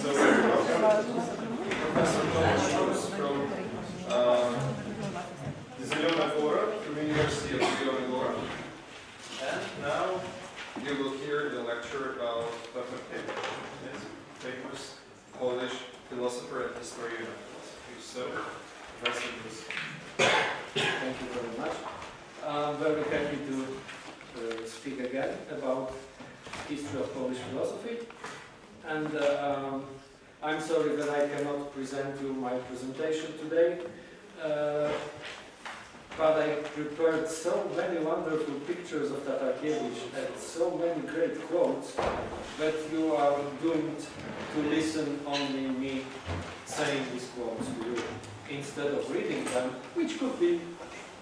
So welcome, Professor Tomasz from Zielona Góra, from the University of Zielona Góra. And now you will hear the lecture about Tatarkiewicz, famous Polish philosopher and historian of philosophy. So, Professor, please. Thank you very much. I'm very happy to speak again about history of Polish philosophy. And I'm sorry that I cannot present you my presentation today, but I prepared so many wonderful pictures of Tatarkiewicz and so many great quotes that you are doomed to listen only me saying these quotes to you instead of reading them, which could be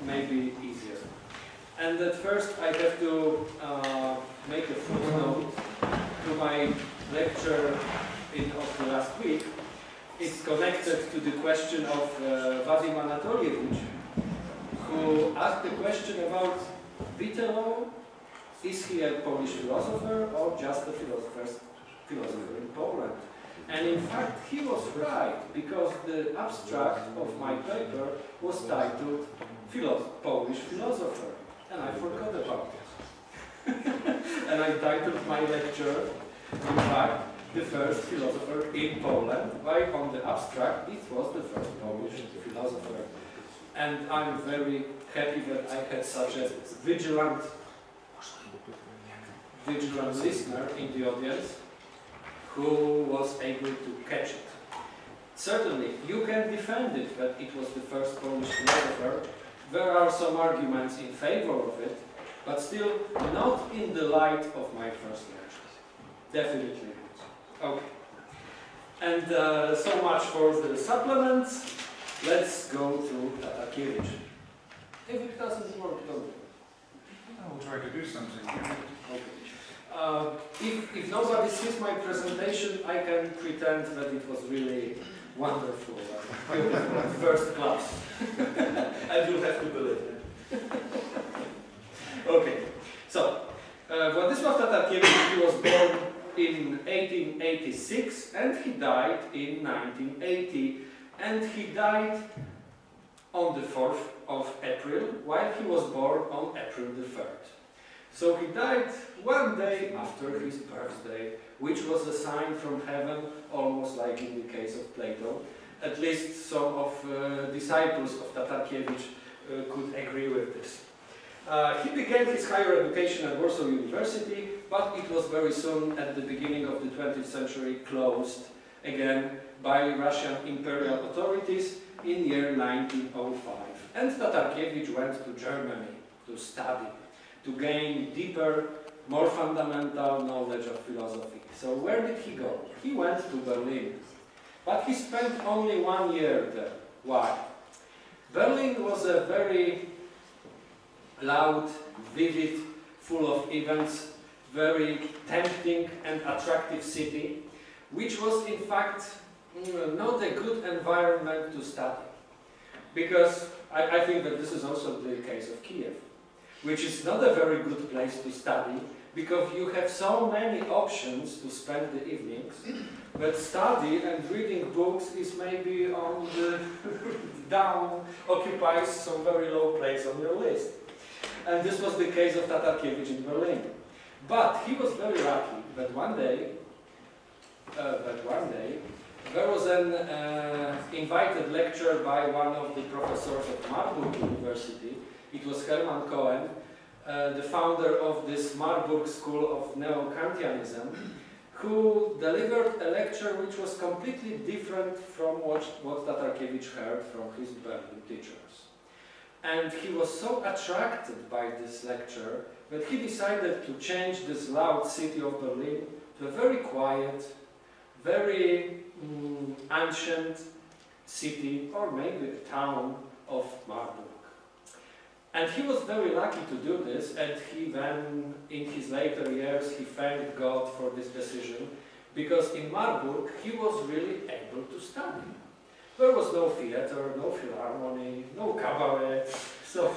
maybe easier. And at first I have to make a footnote to my lecture of the last week. It's connected to the question of Vadim Anatolievich, who asked the question about Wittelow. Is he a Polish philosopher or just a philosopher in Poland? And in fact, he was right, because the abstract of my paper was titled Polish Philosopher, and I forgot about it. And I titled my lecture, in fact, the first philosopher in Poland, while on the abstract it was the first Polish philosopher. And I'm very happy that I had such a vigilant listener in the audience who was able to catch it. Certainly, you can defend it that it was the first Polish philosopher. There are some arguments in favor of it, but still not in the light of my first lecture. Definitely not. Okay. And so much for the supplements. Let's go to Tatarkiewicz. If it doesn't work, don't. We'll try to do something. Okay. If nobody sees my presentation, I can pretend that it was really wonderful, first class. And you'll have to believe it. Okay. So, Władysław Tatarkiewicz, he was born in 1886 and he died in 1980. And he died on the 4th of April, while he was born on April the 3rd. So he died one day after his birthday, which was a sign from heaven, almost like in the case of Plato. At least some of disciples of Tatarkiewicz could agree with this. He began his higher education at Warsaw University, but it was very soon, at the beginning of the 20th century, closed again by Russian imperial authorities in year 1905. And Tatarkiewicz went to Germany to study, to gain deeper, more fundamental knowledge of philosophy. So where did he go? He went to Berlin. But he spent only 1 year there. Why? Berlin was a very loud, vivid, full of events, very tempting and attractive city, which was in fact not a good environment to study. Because I think that this is also the case of Kiev, which is not a very good place to study, because you have so many options to spend the evenings, but study and reading books is maybe on the down, occupies some very low place on your list. And this was the case of Tatarkiewicz in Berlin. But he was very lucky that one day there was an invited lecture by one of the professors of Marburg University. It was Hermann Cohen, the founder of this Marburg School of Neo-Kantianism, who delivered a lecture which was completely different from what Tatarkiewicz heard from his Berlin teachers. And he was so attracted by this lecture that he decided to change this loud city of Berlin to a very quiet, very ancient city, or maybe a town of Marburg. And he was very lucky to do this, and he then, in his later years, he thanked God for this decision, because in Marburg he was really able to study. There was no theater, no philharmony, no cabaret, so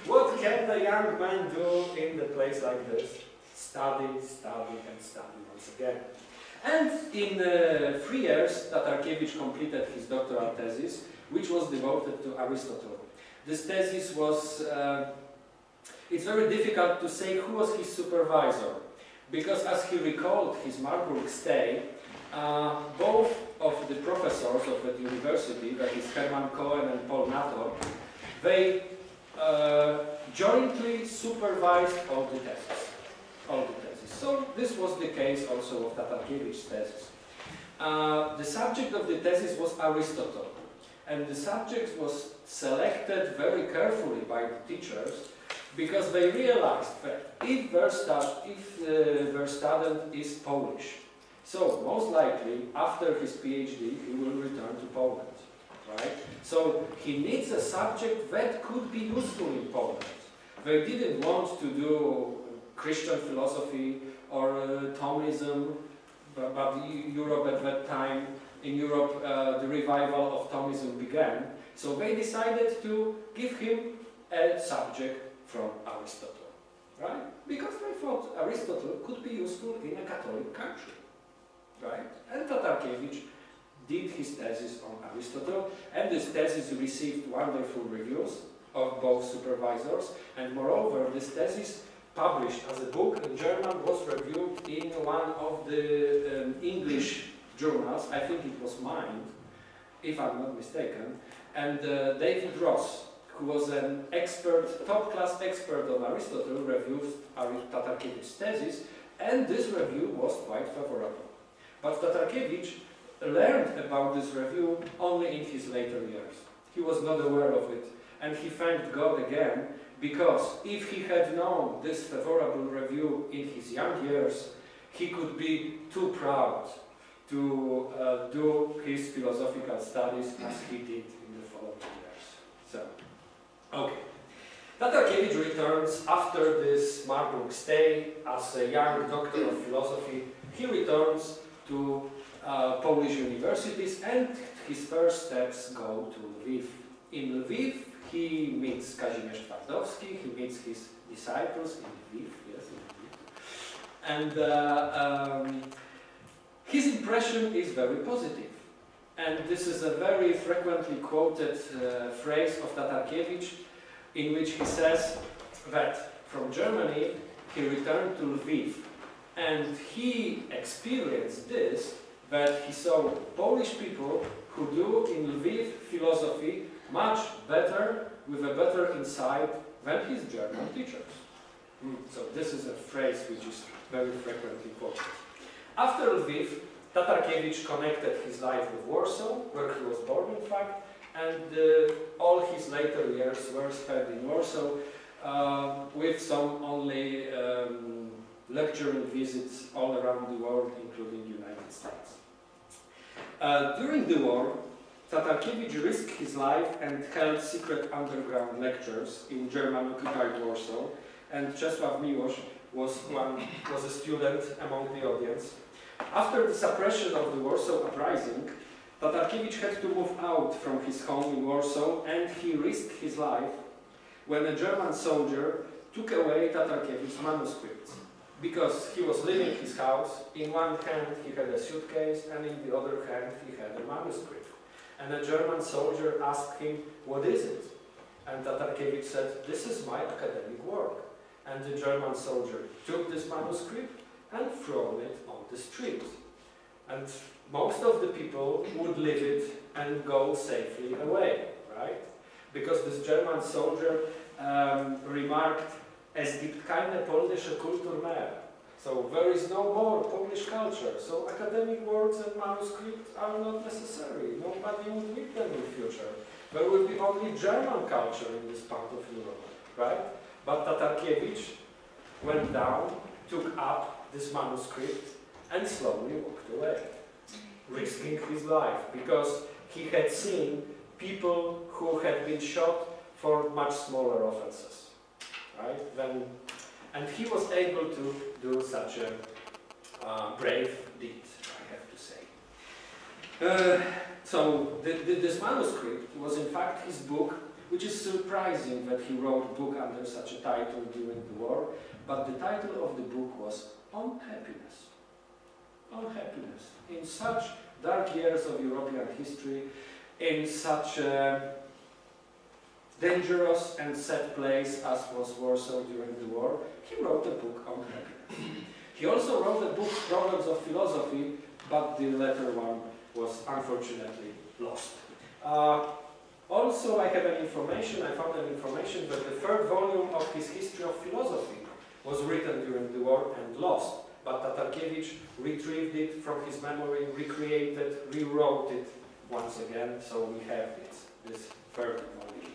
what can a young man do in a place like this? Study, study, and study once again. And in 3 years, Tatarkiewicz completed his doctoral thesis, which was devoted to Aristotle. This thesis was, it's very difficult to say who was his supervisor, because as he recalled his Marburg stay, both of the professors of that university, that is Hermann Cohen and Paul Nator, they jointly supervised all the theses. So this was the case also of Tatarkiewicz's thesis. The subject of the thesis was Aristotle, and the subject was selected very carefully by the teachers because they realized that if their student is Polish, so most likely after his PhD he will return to Poland, right? So he needs a subject that could be useful in Poland. They didn't want to do Christian philosophy or Thomism, but Europe at that time, in Europe the revival of Thomism began, so they decided to give him a subject from Aristotle, right? Because they thought Aristotle could be useful in a Catholic country, right? And Tatarkiewicz did his thesis on Aristotle, and this thesis received wonderful reviews of both supervisors, and moreover, this thesis published as a book in German was reviewed in one of the English journals, I think it was Mind, if I'm not mistaken, and David Ross, who was an expert, top-class expert on Aristotle, reviewed Tatarkiewicz's thesis, and this review was quite favorable. But Tatarkiewicz learned about this review only in his later years. He was not aware of it, and he thanked God again, because if he had known this favorable review in his young years, he could be too proud to do his philosophical studies as he did in the following years. So, okay. Tatarkiewicz returns after this Marburg stay as a young doctor of philosophy. He returns to Polish universities, and his first steps go to Lviv. In Lviv, he meets Kazimierz Twardowski, he meets his disciples in Lviv, yes, in Lviv. And his impression is very positive. And this is a very frequently quoted phrase of Tatarkiewicz, in which he says that from Germany he returned to Lviv, and he experienced this, that he saw Polish people who do in Lviv philosophy much better, with a better insight than his German teachers. So this is a phrase which is very frequently quoted. After Lviv, Tatarkiewicz connected his life with Warsaw, where he was born in fact, and all his later years were spent in Warsaw, with some only lecturing visits all around the world, including the United States. During the war, Tatarkiewicz risked his life and held secret underground lectures in German-occupied Warsaw, and Czesław Miłosz was a student among the audience. After the suppression of the Warsaw Uprising, Tatarkiewicz had to move out from his home in Warsaw, and he risked his life when a German soldier took away Tatarkiewicz's manuscripts, because he was leaving his house. In one hand he had a suitcase, and in the other hand he had a manuscript. And a German soldier asked him, "What is it?" And Tatarkiewicz said, "This is my academic work." And the German soldier took this manuscript and threw it on the street. And most of the people would leave it and go safely away, right? Because this German soldier remarked, "Es gibt keine polnische Kultur mehr." So there is no more Polish culture. So academic works and manuscripts are not necessary. Nobody will read them in the future. There will be only German culture in this part of Europe, right? But Tatarkiewicz went down, took up this manuscript, and slowly walked away, risking his life, because he had seen people who had been shot for much smaller offenses, right? And he was able to do such a brave deed, I have to say. So this manuscript was in fact his book, which is surprising that he wrote a book under such a title during the war, but the title of the book was On Happiness. on happiness. In such dark years of European history, in such a dangerous and sad place as was Warsaw during the war, he wrote a book on happiness. He also wrote a book, Problems of Philosophy, but the latter one was unfortunately lost. Also, I found an information that the third volume of his History of Philosophy was written during the war and lost, but Tatarkiewicz retrieved it from his memory, recreated, rewrote it once again, so we have this third volume.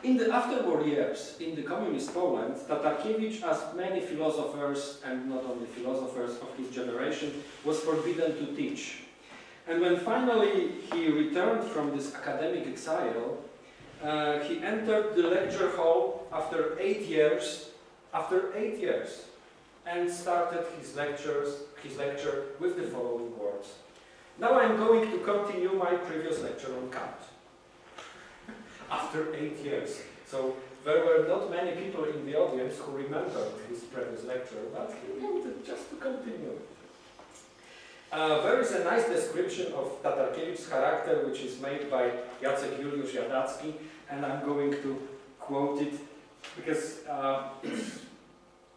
In the afterwar years, in the communist Poland, Tatarkiewicz, as many philosophers, and not only philosophers of his generation, was forbidden to teach. And when finally he returned from this academic exile, he entered the lecture hall after 8 years, and started his lecture with the following words. Now I'm going to continue my previous lecture on Kant. After 8 years. So there were not many people in the audience who remembered his previous lecture, but he wanted just to continue. There is a nice description of Tatarkiewicz's character, which is made by Jacek Juliusz Jadacki, and I'm going to quote it because it's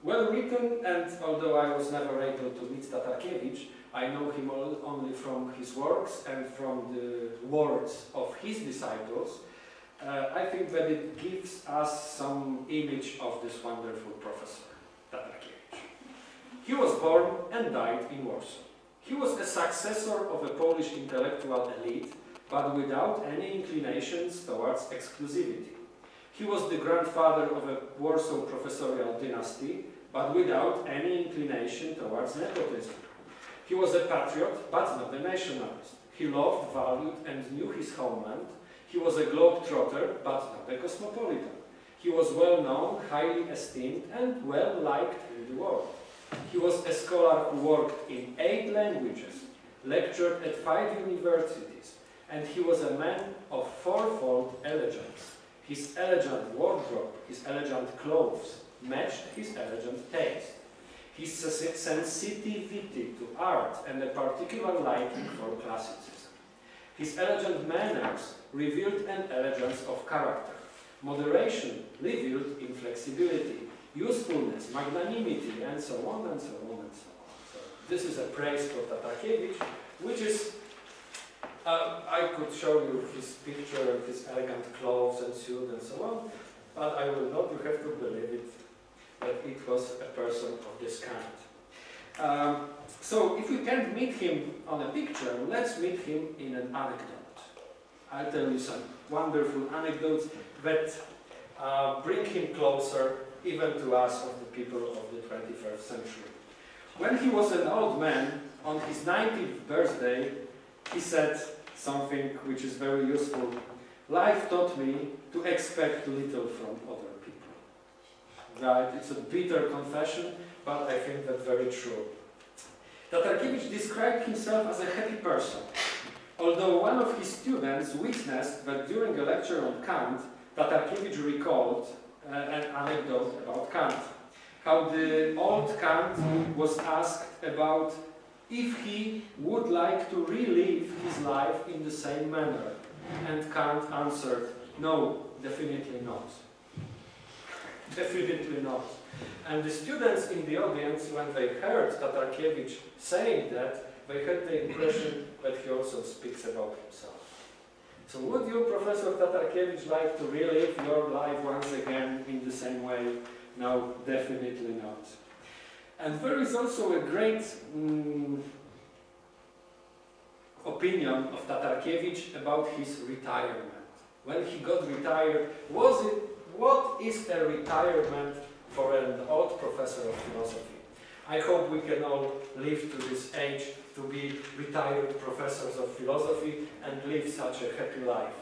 well written, and although I was never able to meet Tatarkiewicz, I know him only from his works and from the words of his disciples. I think that it gives us some image of this wonderful professor, Tatarkiewicz. He was born and died in Warsaw. He was a successor of a Polish intellectual elite, but without any inclinations towards exclusivity. He was the grandfather of a Warsaw professorial dynasty, but without any inclination towards nepotism. He was a patriot, but not a nationalist. He loved, valued, and knew his homeland. He was a globetrotter, but not a cosmopolitan. He was well known, highly esteemed, and well liked in the world. He was a scholar who worked in 8 languages, lectured at 5 universities, and he was a man of fourfold elegance. His elegant wardrobe, his elegant clothes, matched his elegant taste. His sensitivity to art and a particular liking for classicism. His elegant manners revealed an elegance of character. Moderation revealed inflexibility, usefulness, magnanimity, and so on and so on and so on. So this is a praise for Tatarkiewicz, which is, I could show you his picture of his elegant clothes and suit and so on, but I will not, you have to believe it, that it was a person of this kind. So if we can't meet him on a picture, let's meet him in an anecdote. I'll tell you some wonderful anecdotes that bring him closer even to us, of the people of the 21st century. When he was an old man, on his 90th birthday, he said something which is very useful. Life taught me to expect little from other people. Right? It's a bitter confession, but I think that's very true. Tatarkiewicz described himself as a happy person, although one of his students witnessed that during a lecture on Kant, Tatarkiewicz recalled an anecdote about Kant. How the old Kant was asked about if he would like to relive his life in the same manner. And Kant answered, no, definitely not. Definitely not. And the students in the audience, when they heard Tatarkiewicz saying that, they had the impression that he also speaks about himself. So would you, Professor Tatarkiewicz, like to relive your life once again in the same way? No, definitely not. And there is also a great opinion of Tatarkiewicz about his retirement. When he got retired, what is a retirement for an old professor of philosophy? I hope we can all live to this age to be retired professors of philosophy and live such a happy life.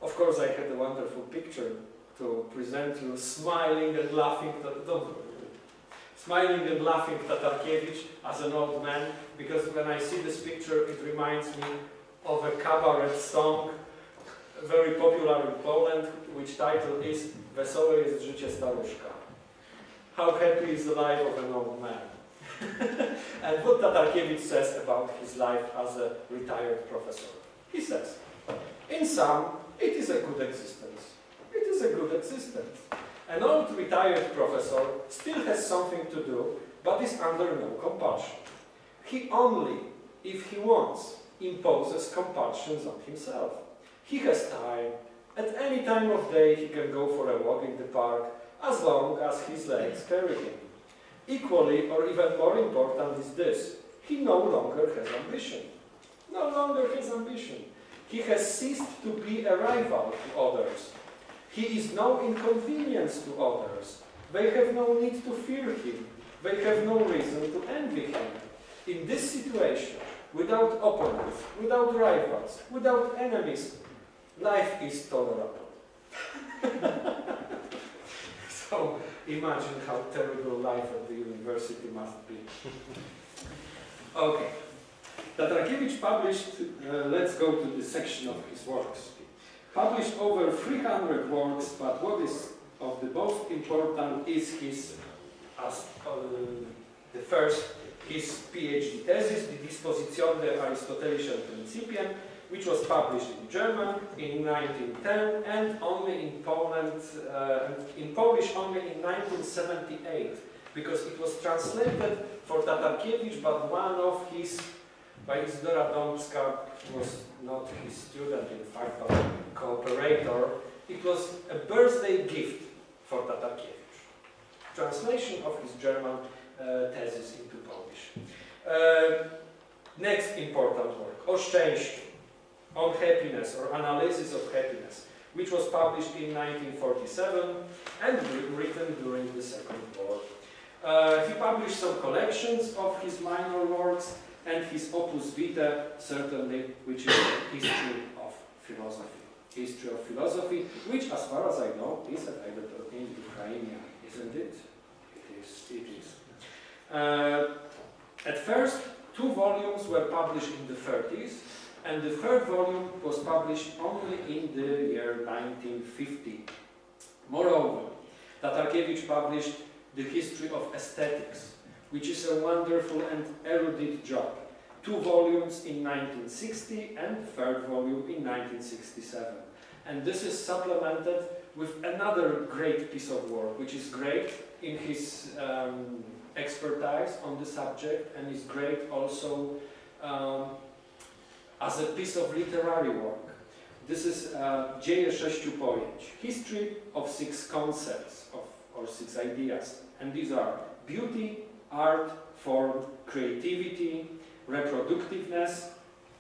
Of course, I had a wonderful picture to present you, smiling and laughing. Smiling and laughing Tatarkiewicz as an old man, because when I see this picture, it reminds me of a cabaret song, very popular in Poland, which title is Wesołe jest życie staruszka. How happy is the life of an old man. And what Tatarkiewicz says about his life as a retired professor. He says, in sum, it is a good existence. It is a good existence. An old retired professor still has something to do, but is under no compulsion. He only, if he wants, imposes compulsions on himself. He has time. At any time of day he can go for a walk in the park, as long as his legs carry him. Equally, or even more important is this, he no longer has ambition. No longer has ambition. He has ceased to be a rival to others. He is no inconvenience to others. They have no need to fear him. They have no reason to envy him. In this situation, without opponents, without rivals, without enemies, life is tolerable. So imagine how terrible life at the university must be. Okay. Tatarkiewicz published, let's go to the section of his works. Published over 300 works, but what is of the most important is his, the first, his PhD thesis, Die Disposition der aristotelischen Principien, which was published in German in 1910 and only in Poland, in Polish only in 1978, because it was translated for Tatarkiewicz, but one of his, by Isidora Dąbska, was not his student in fact, but cooperator. It was a birthday gift for Tatarkiewicz. Translation of his German thesis into Polish. Next important work, O szczęściu, on happiness or analysis of happiness, which was published in 1947 and written during the Second War. He published some collections of his minor works and his opus vitae, certainly, which is History of Philosophy. History of Philosophy, which, as far as I know, is available in Ukrainian, isn't it? It is. It is. At first, 2 volumes were published in the 30s, and the 3rd volume was published only in the year 1950. Moreover, Tatarkiewicz published The History of Aesthetics, which is a wonderful and erudite job. 2 volumes in 1960 and 3rd volume in 1967. And this is supplemented with another great piece of work, which is great in his expertise on the subject and is great also as a piece of literary work. This is Dzieje 6 pojęć, History of 6 concepts or 6 ideas. And these are beauty, art, form, creativity, reproductiveness,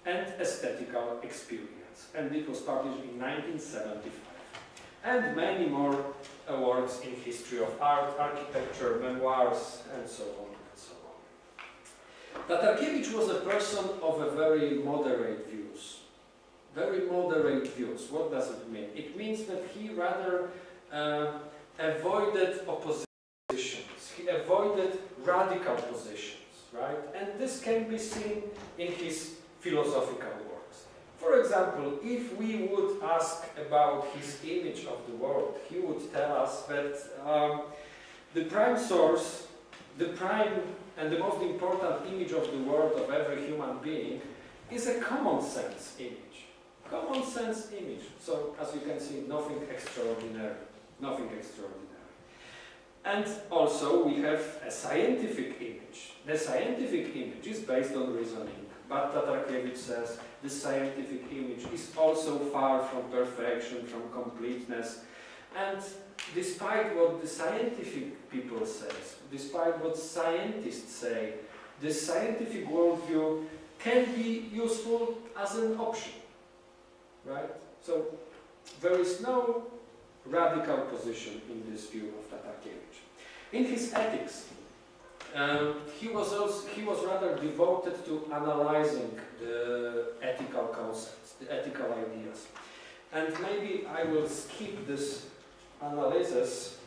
and aesthetical experience. And it was published in 1975. And many more works in history of art, architecture, memoirs, and so on and so on. Tatarkiewicz was a person of a very moderate views. Very moderate views. What does it mean? It means that he rather avoided oppositions. He avoided radical positions, right? And this can be seen in his philosophical works. For example, if we would ask about his image of the world, he would tell us that the prime source, the prime and the most important image of the world of every human being is a common sense image. Common sense image. So, as you can see, nothing extraordinary. Nothing extraordinary. And also we have a scientific image. The scientific image is based on reasoning, but Tatarkiewicz says the scientific image is also far from perfection, from completeness. And despite what the scientific people say, despite what scientists say, the scientific worldview can be useful as an option, right? So there is no radical position in this view of Tatarkiewicz. In his ethics, he was rather devoted to analyzing the ethical concepts, the ethical ideas. And maybe I will skip this analysis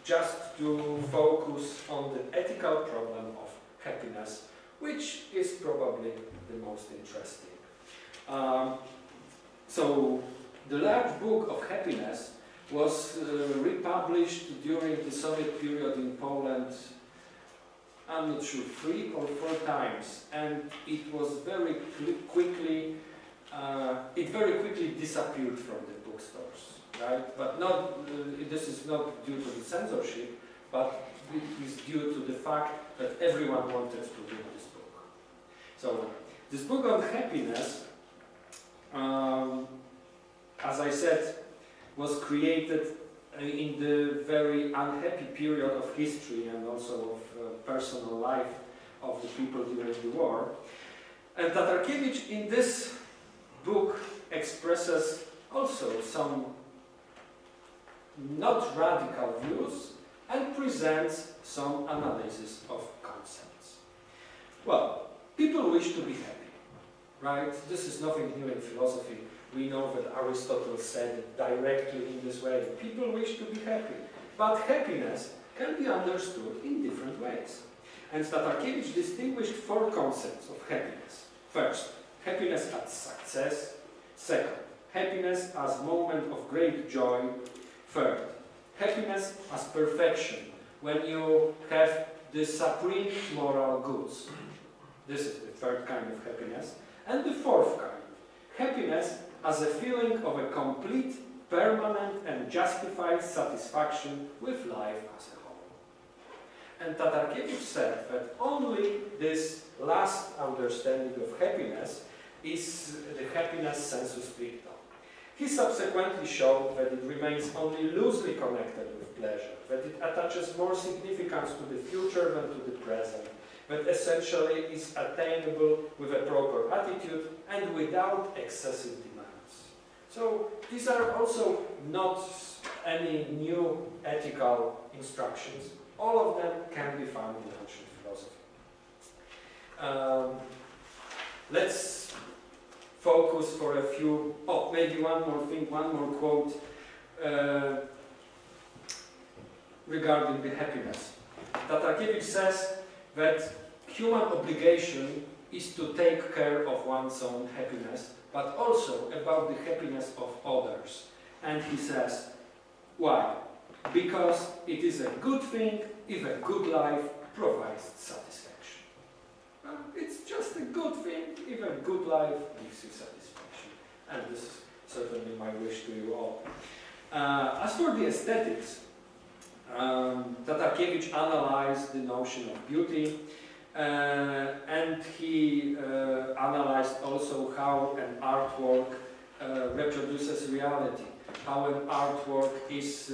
just to focus on the ethical problem of happiness, which is probably the most interesting. So the large book of happiness was republished during the Soviet period in Poland I'm not sure, 3 or 4 times, and it was very quickly, it very quickly disappeared from the bookstores, right? But not, this is not due to the censorship, but it is due to the fact that everyone wanted to read this book. So, this book on happiness, as I said, was created in the very unhappy period of history and also of personal life of the people during the war. And Tatarkiewicz in this book expresses also some not radical views and presents some analysis of concepts. Well, people wish to be happy, right? This is nothing new in philosophy. We know that Aristotle said it directly in this way. People wish to be happy. But happiness can be understood in different ways. And Tatarkiewicz distinguished 4 concepts of happiness. First, happiness as success. Second, happiness as moment of great joy. Third, happiness as perfection, when you have the supreme moral goods. This is the third kind of happiness. And the fourth kind, happiness as a feeling of a complete, permanent and justified satisfaction with life as a whole. And Tatarkiewicz said that only this last understanding of happiness is the happiness sensus stricto. He subsequently showed that it remains only loosely connected with pleasure, that it attaches more significance to the future than to the present, that essentially is attainable with a proper attitude and without excessive demands. So these are also not any new ethical instructions. All of them can be found in ancient philosophy. Let's focus for a few, maybe one more thing, one more quote regarding the happiness. Tatarkiewicz says that human obligation is to take care of one's own happiness, but also about the happiness of others. And he says, why? Because it is a good thing if a good life provides satisfaction. Well, it's just a good thing if a good life gives you satisfaction. And this is certainly my wish to you all. As for the aesthetics, Tatarkiewicz analyzed the notion of beauty, and he analyzed also how an artwork reproduces reality, how an artwork is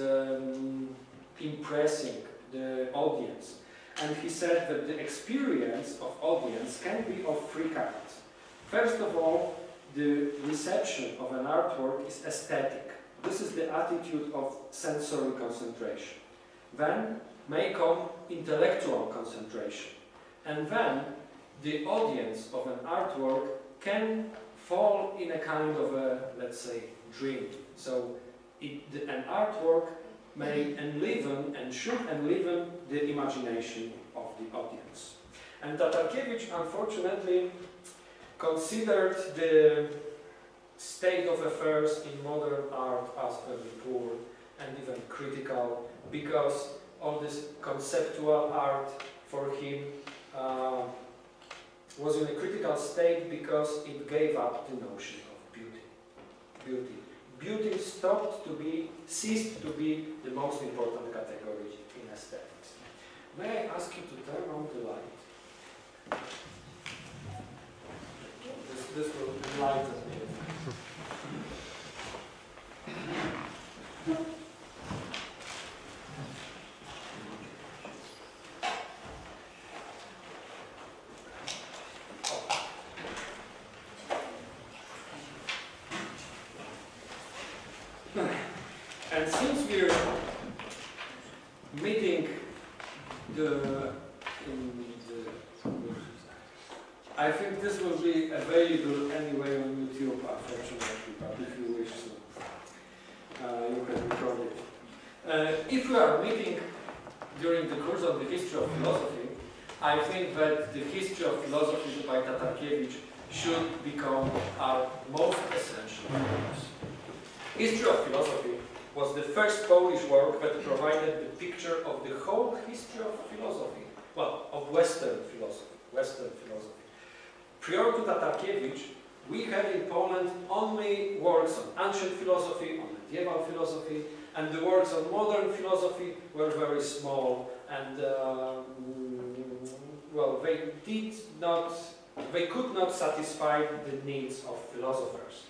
impressing the audience. And he said that the experience of audience can be of 3 kinds. First of all, the reception of an artwork is aesthetic. This is the attitude of sensory concentration. Then may come intellectual concentration. And then the audience of an artwork can fall in a kind of a, let's say, dream. So an artwork may enliven and should enliven the imagination of the audience. And Tatarkiewicz, unfortunately, considered the state of affairs in modern art as very poor and even critical, because all this conceptual art for him was in a critical state because it gave up the notion of beauty. Beauty ceased to be the most important category in aesthetics. May I ask you to turn on the light? This will enlighten me. And since we're meeting I think this will be available anyway on YouTube, unfortunately, but if you wish to, you can record it. If we are meeting during the course of the history of philosophy, I think that the history of philosophy by Tatarkiewicz should become our most essential course. History of philosophy was the first Polish work that provided the picture of the whole history of philosophy, well, of Western Western philosophy. Prior to Tatarkiewicz, we had in Poland only works on ancient philosophy, on medieval philosophy, and the works on modern philosophy were very small, and well, they could not satisfy the needs of philosophers.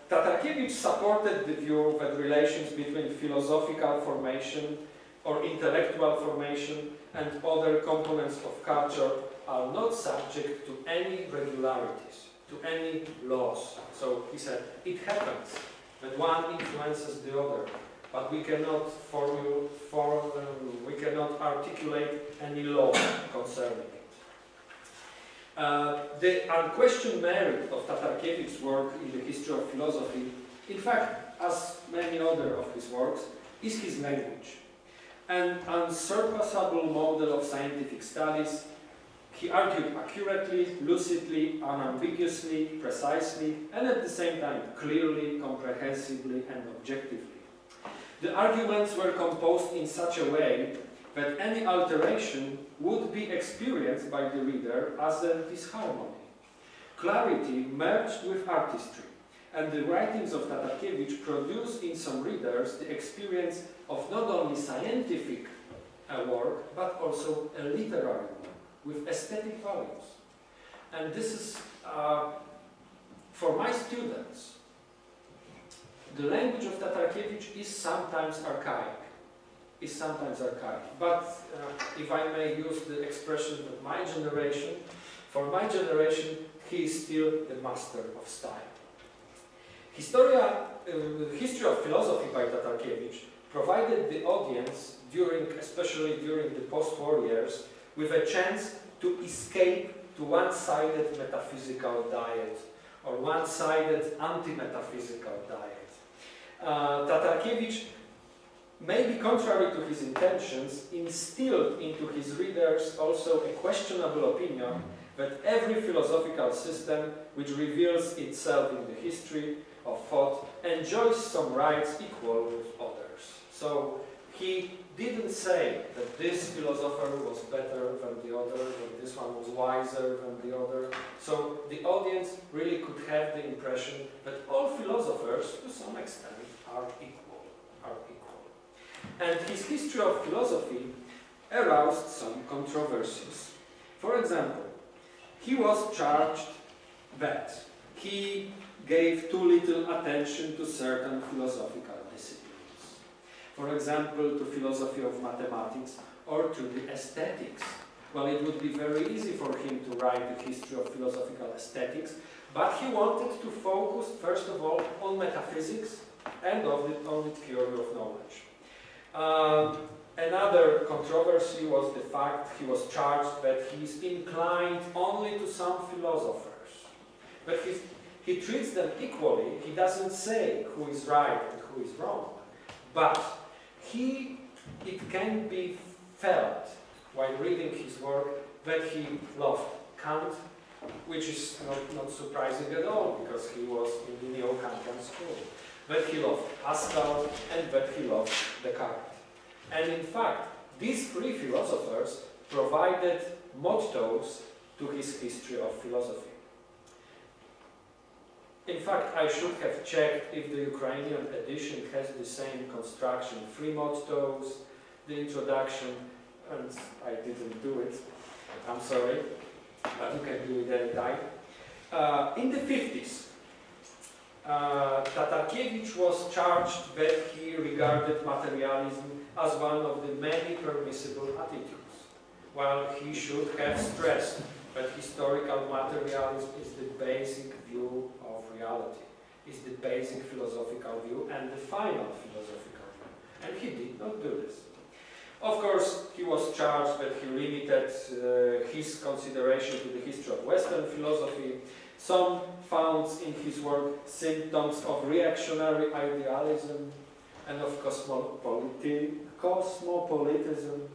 Tatarkiewicz supported the view that relations between philosophical formation or intellectual formation and other components of culture are not subject to any regularities, to any laws. So he said, it happens that one influences the other, but we cannot we cannot articulate any law concerning it. The unquestioned merit of Tatarkiewicz's work in the history of philosophy, in fact, as many other of his works, is his language. An unsurpassable model of scientific studies, he argued accurately, lucidly, unambiguously, precisely, and at the same time clearly, comprehensively, and objectively. The arguments were composed in such a way that any alteration would be experienced by the reader as a disharmony. Clarity merged with artistry, and the writings of Tatarkiewicz produce in some readers the experience of not only scientific work, but also a literary one, with aesthetic values. And this is, for my students, the language of Tatarkiewicz is sometimes archaic. But if I may use the expression of my generation, for my generation, he is still the master of style. History of Philosophy by Tatarkiewicz provided the audience, especially during the post-war years, with a chance to escape to one-sided metaphysical diet or one-sided anti-metaphysical diet. Tatarkiewicz, maybe contrary to his intentions, instilled into his readers also a questionable opinion that every philosophical system which reveals itself in the history of thought enjoys some rights equal with others. So he didn't say that this philosopher was better than the other, that this one was wiser than the other. So the audience really could have the impression that all philosophers, to some extent, are equal. And his history of philosophy aroused some controversies. For example, he was charged that he gave too little attention to certain philosophical disciplines. For example, to philosophy of mathematics or to the aesthetics. Well, it would be very easy for him to write the history of philosophical aesthetics, but he wanted to focus, first of all, on metaphysics and on the theory of knowledge. Another controversy was the fact he was charged that he is inclined only to some philosophers. But he treats them equally. He doesn't say who is right and who is wrong. But it can be felt while reading his work that he loved Kant, which is not surprising at all because he was in the Neo-Kantian school. That he loved Pascal and that he loved Descartes. And in fact, these three philosophers provided mottos to his history of philosophy. In fact, I should have checked if the Ukrainian edition has the same construction. 3 mottos, the introduction, and I didn't do it. I'm sorry, but you can do it anytime. In the 50s, Tatarkiewicz was charged that he regarded materialism as one of the many permissible attitudes, while he should have stressed that historical materialism is the basic view of reality, is the basic philosophical view and the final philosophical view. And he did not do this. Of course, he was charged that he limited his consideration to the history of Western philosophy. Some found in his work symptoms of reactionary idealism and of cosmopolitism.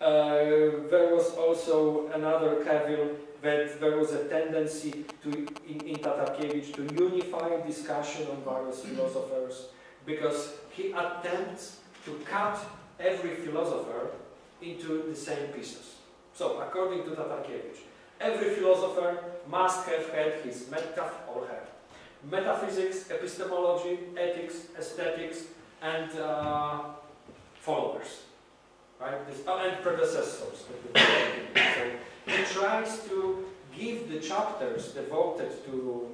There was also another cavil that there was a tendency in Tatarkiewicz to unify discussion on various philosophers because he attempts to cut every philosopher into the same pieces. So, according to Tatarkiewicz, every philosopher must have had his metaphysics, epistemology, ethics, aesthetics, and followers, right? And predecessors. So he tries to give the chapters devoted to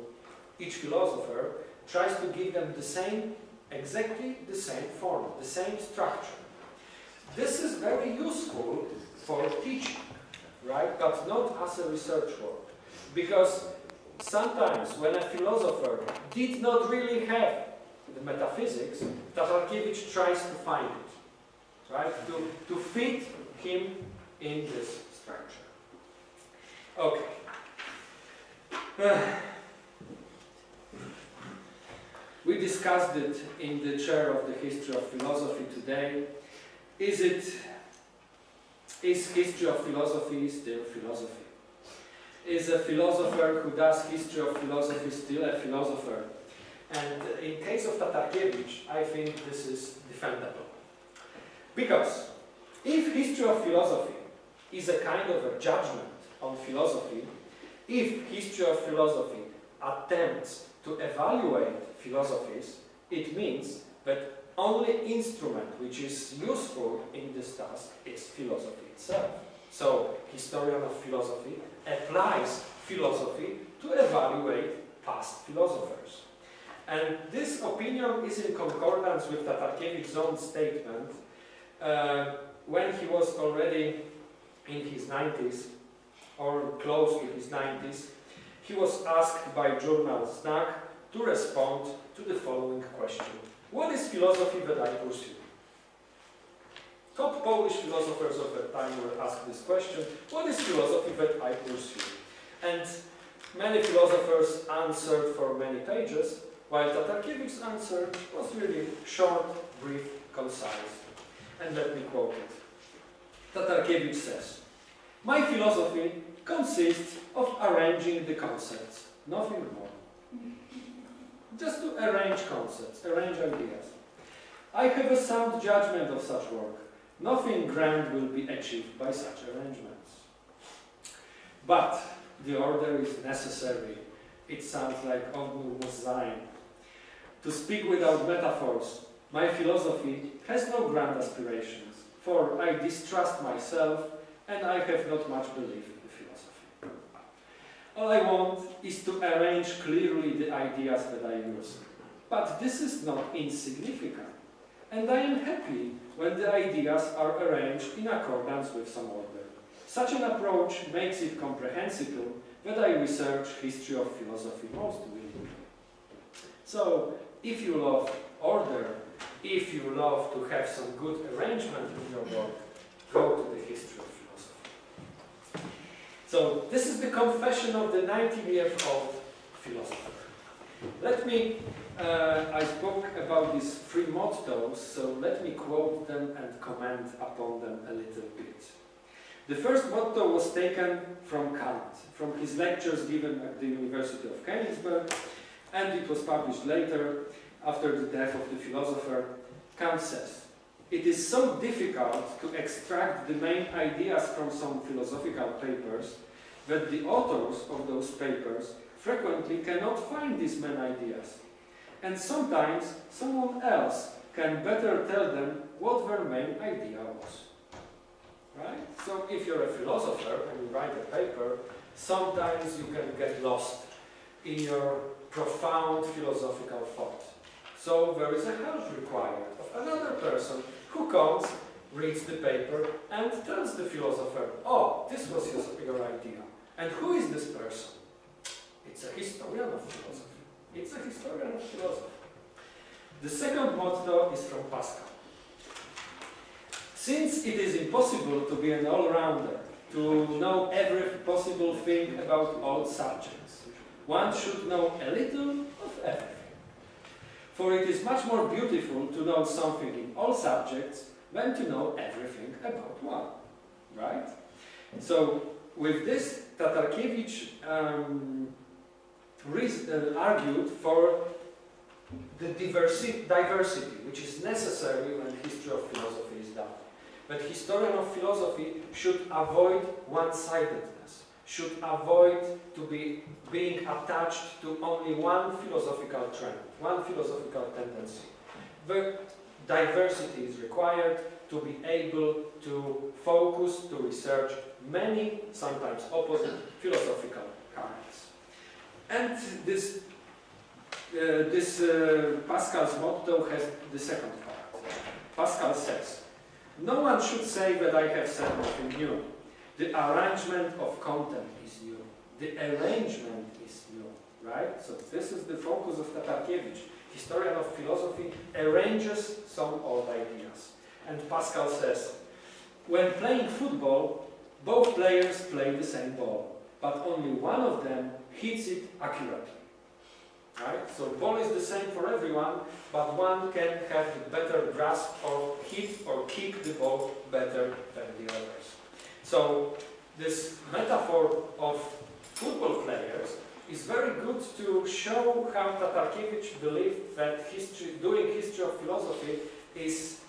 each philosopher, tries to give them exactly the same form, the same structure. This is very useful for teaching, right? But not as a research work. Because sometimes when a philosopher did not really have the metaphysics, Tatarkiewicz tries to find it, right? To fit him in this structure. Okay. We discussed it in the chair of the history of philosophy today. Is history of philosophy still philosophy? Is a philosopher who does history of philosophy still a philosopher? And in case of Tatarkiewicz, I think this is defendable. Because if history of philosophy is a kind of a judgment on philosophy, if history of philosophy attempts to evaluate philosophies, it means that only instrument which is useful in this task is philosophy itself. So, historian of philosophy applies philosophy to evaluate past philosophers. And this opinion is in concordance with Tatarkiewicz's own statement when he was already in his 90s, or close to his 90s. He was asked by journal Znak to respond to the following question. What is philosophy that I pursue? Top Polish philosophers of that time were asked this question. What is philosophy that I pursue? And many philosophers answered for many pages, while Tatarkiewicz's answer was really short, brief, concise. And let me quote it. Tatarkiewicz says, "My philosophy consists of arranging the concepts, nothing more. Just to arrange concepts, arrange ideas. I have a sound judgment of such work. Nothing grand will be achieved by such arrangements. But the order is necessary." It sounds like omnibus sein. "To speak without metaphors, my philosophy has no grand aspirations, for I distrust myself and I have not much belief in philosophy. All I want is to arrange clearly the ideas that I use. But this is not insignificant, and I am happy when the ideas are arranged in accordance with some order. Such an approach makes it comprehensible that I research history of philosophy most willingly." So, if you love order, if you love to have some good arrangement in your work, go to the history of philosophy. So, this is the confession of the 90-year-old philosopher. Let me, I spoke about these three mottos, so let me quote them and comment upon them a little bit. The first motto was taken from Kant, from his lectures given at the University of Königsberg, and it was published later, after the death of the philosopher. Kant says, "It is so difficult to extract the main ideas from some philosophical papers that the authors of those papers frequently cannot find these main ideas. And sometimes someone else can better tell them what their main idea was." Right? So if you're a philosopher and you write a paper, sometimes you can get lost in your profound philosophical thought. So there is a help required of another person who comes, reads the paper, and tells the philosopher, "Oh, this was your idea." And who is this person? It's a historian of philosophy. It's a historian of philosophy. The second motto is from Pascal. "Since it is impossible to be an all-rounder, to know every possible thing about all subjects, one should know a little of everything. For it is much more beautiful to know something in all subjects than to know everything about one." Right? So, with this, Tatarkiewicz argued for the diversity which is necessary when history of philosophy is done. But historian of philosophy should avoid one-sidedness, should avoid to be being attached to only one philosophical trend, one philosophical tendency. The diversity is required to be able to focus, to research many, sometimes opposite, philosophical currents. And this Pascal's motto has the second part. Pascal says, "No one should say that I have said nothing new. The arrangement of content is new. The arrangement is new." Right? So this is the focus of Tatarkiewicz. Historian of philosophy arranges some old ideas. And Pascal says, when playing football, both players play the same ball, but only one of them hits it accurately. Right? So ball is the same for everyone, but one can have the better grasp or hit or kick the ball better than the others. So this metaphor of football players is very good to show how Tatarkiewicz believed that doing history of philosophy is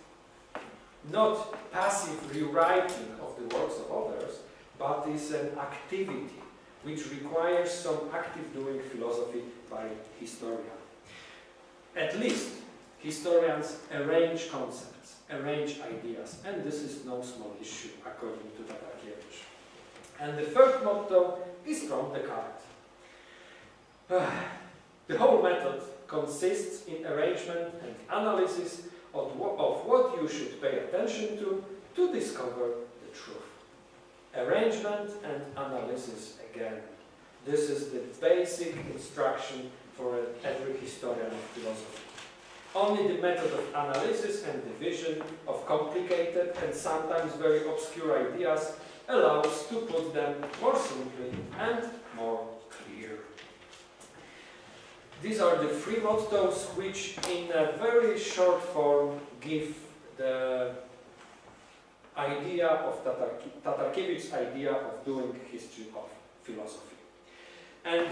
not passive rewriting of the works of others, but is an activity which requires some active doing philosophy by historian. At least historians arrange concepts, arrange ideas, and this is no small issue according to Tatarkiewicz. And the third motto is from Descartes. The whole method consists in arrangement and analysis of what you should pay attention to discover the truth. Arrangement and analysis again. This is the basic instruction for every historian of philosophy. Only the method of analysis and division of complicated and sometimes very obscure ideas allows to put them more simply and more clear. These are the three mottos which in a very short form give the idea of Tatarkiewicz's idea of doing history of philosophy. And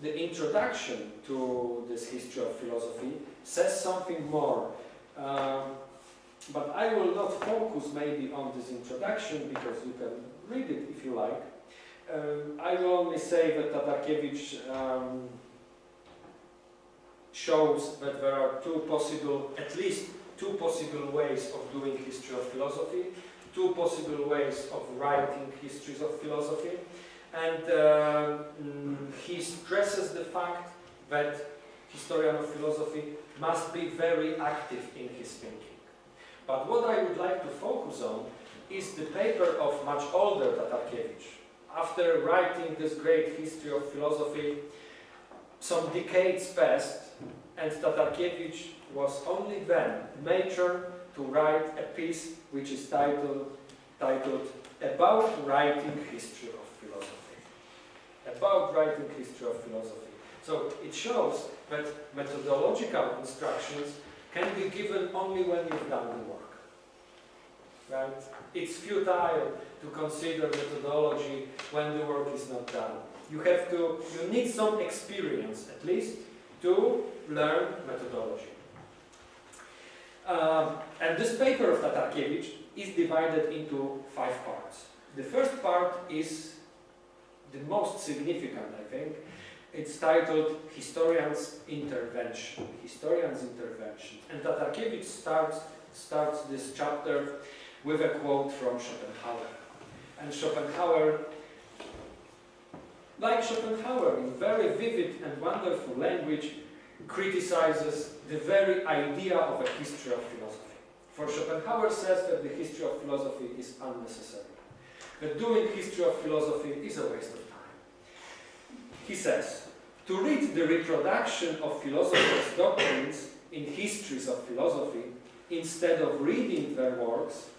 the introduction to this history of philosophy says something more. But I will not focus maybe on this introduction because you can read it if you like. I will only say that Tatarkiewicz shows that there are at least two possible ways of doing history of philosophy, two possible ways of writing histories of philosophy, and he stresses the fact that historian of philosophy must be very active in his thinking. But what I would like to focus on is the paper of much older Tatarkiewicz. After writing this great history of philosophy, some decades passed, and Tatarkiewicz was only then mature to write a piece which is titled About Writing History of Philosophy. About writing history of philosophy. So it shows that methodological instructions can be given only when you've done the work. Right? It's futile to consider methodology when the work is not done. You need some experience at least to learn methodology. And this paper of Tatarkiewicz is divided into 5 parts. The first part is the most significant, I think. It's titled Historian's Intervention. Historian's Intervention. And Tatarkiewicz starts this chapter with a quote from Schopenhauer. And Schopenhauer, like Schopenhauer, in very vivid and wonderful language, criticizes the very idea of a history of philosophy. For Schopenhauer says that the history of philosophy is unnecessary. That doing history of philosophy is a waste of time. He says, to read the reproduction of philosophers' doctrines in histories of philosophy instead of reading their works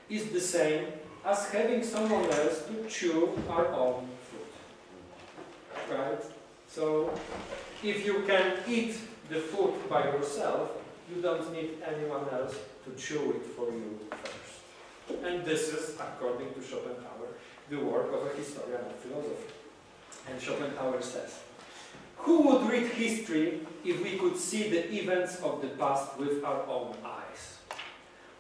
is the same as having someone else to chew our own food. Right? So, if you can eat the food by yourself, you don't need anyone else to chew it for you first. And this is, according to Schopenhauer, the work of a historian of philosophy. And Schopenhauer says, who would read history if we could see the events of the past with our own eyes?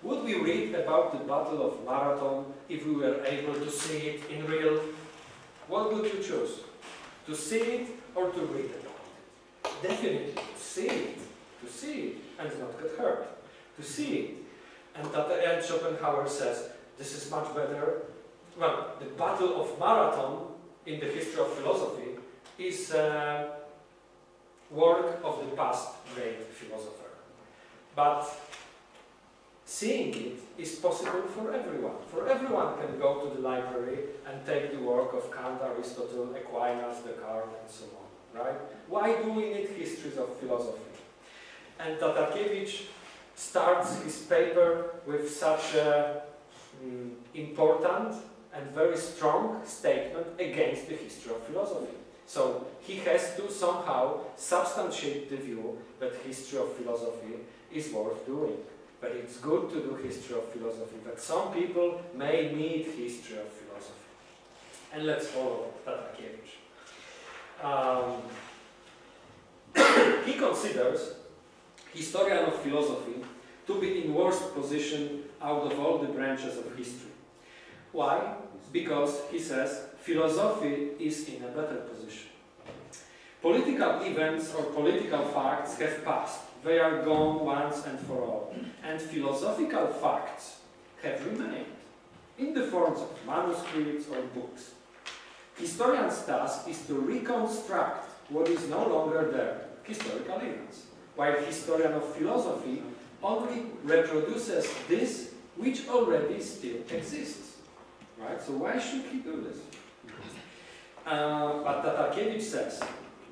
Would we read about the Battle of Marathon if we were able to see it in real? What would you choose? To see it or to read about it? Definitely to see it. To see it and not get hurt. To see it. And Schopenhauer says, this is much better. Well, the Battle of Marathon in the history of philosophy is work of the past great philosopher. But seeing it is possible for everyone. For everyone can go to the library and take the work of Kant, Aristotle, Aquinas, Descartes, and so on. Right? Why do we need histories of philosophy? And Tatarkiewicz starts his paper with such an important and very strong statement against the history of philosophy. So he has to somehow substantiate the view that history of philosophy is worth doing. But it's good to do history of philosophy, but some people may need history of philosophy. And let's follow Tatarkiewicz. He considers historian of philosophy to be in worst position out of all the branches of history. Why? Because, he says, philosophy is in a better position. Political events or political facts have passed. They are gone once and for all. And philosophical facts have remained in the forms of manuscripts or books. Historian's task is to reconstruct what is no longer there, historical events, while historian of philosophy only reproduces this which already still exists. Right? So why should he do this? But Tatarkiewicz says,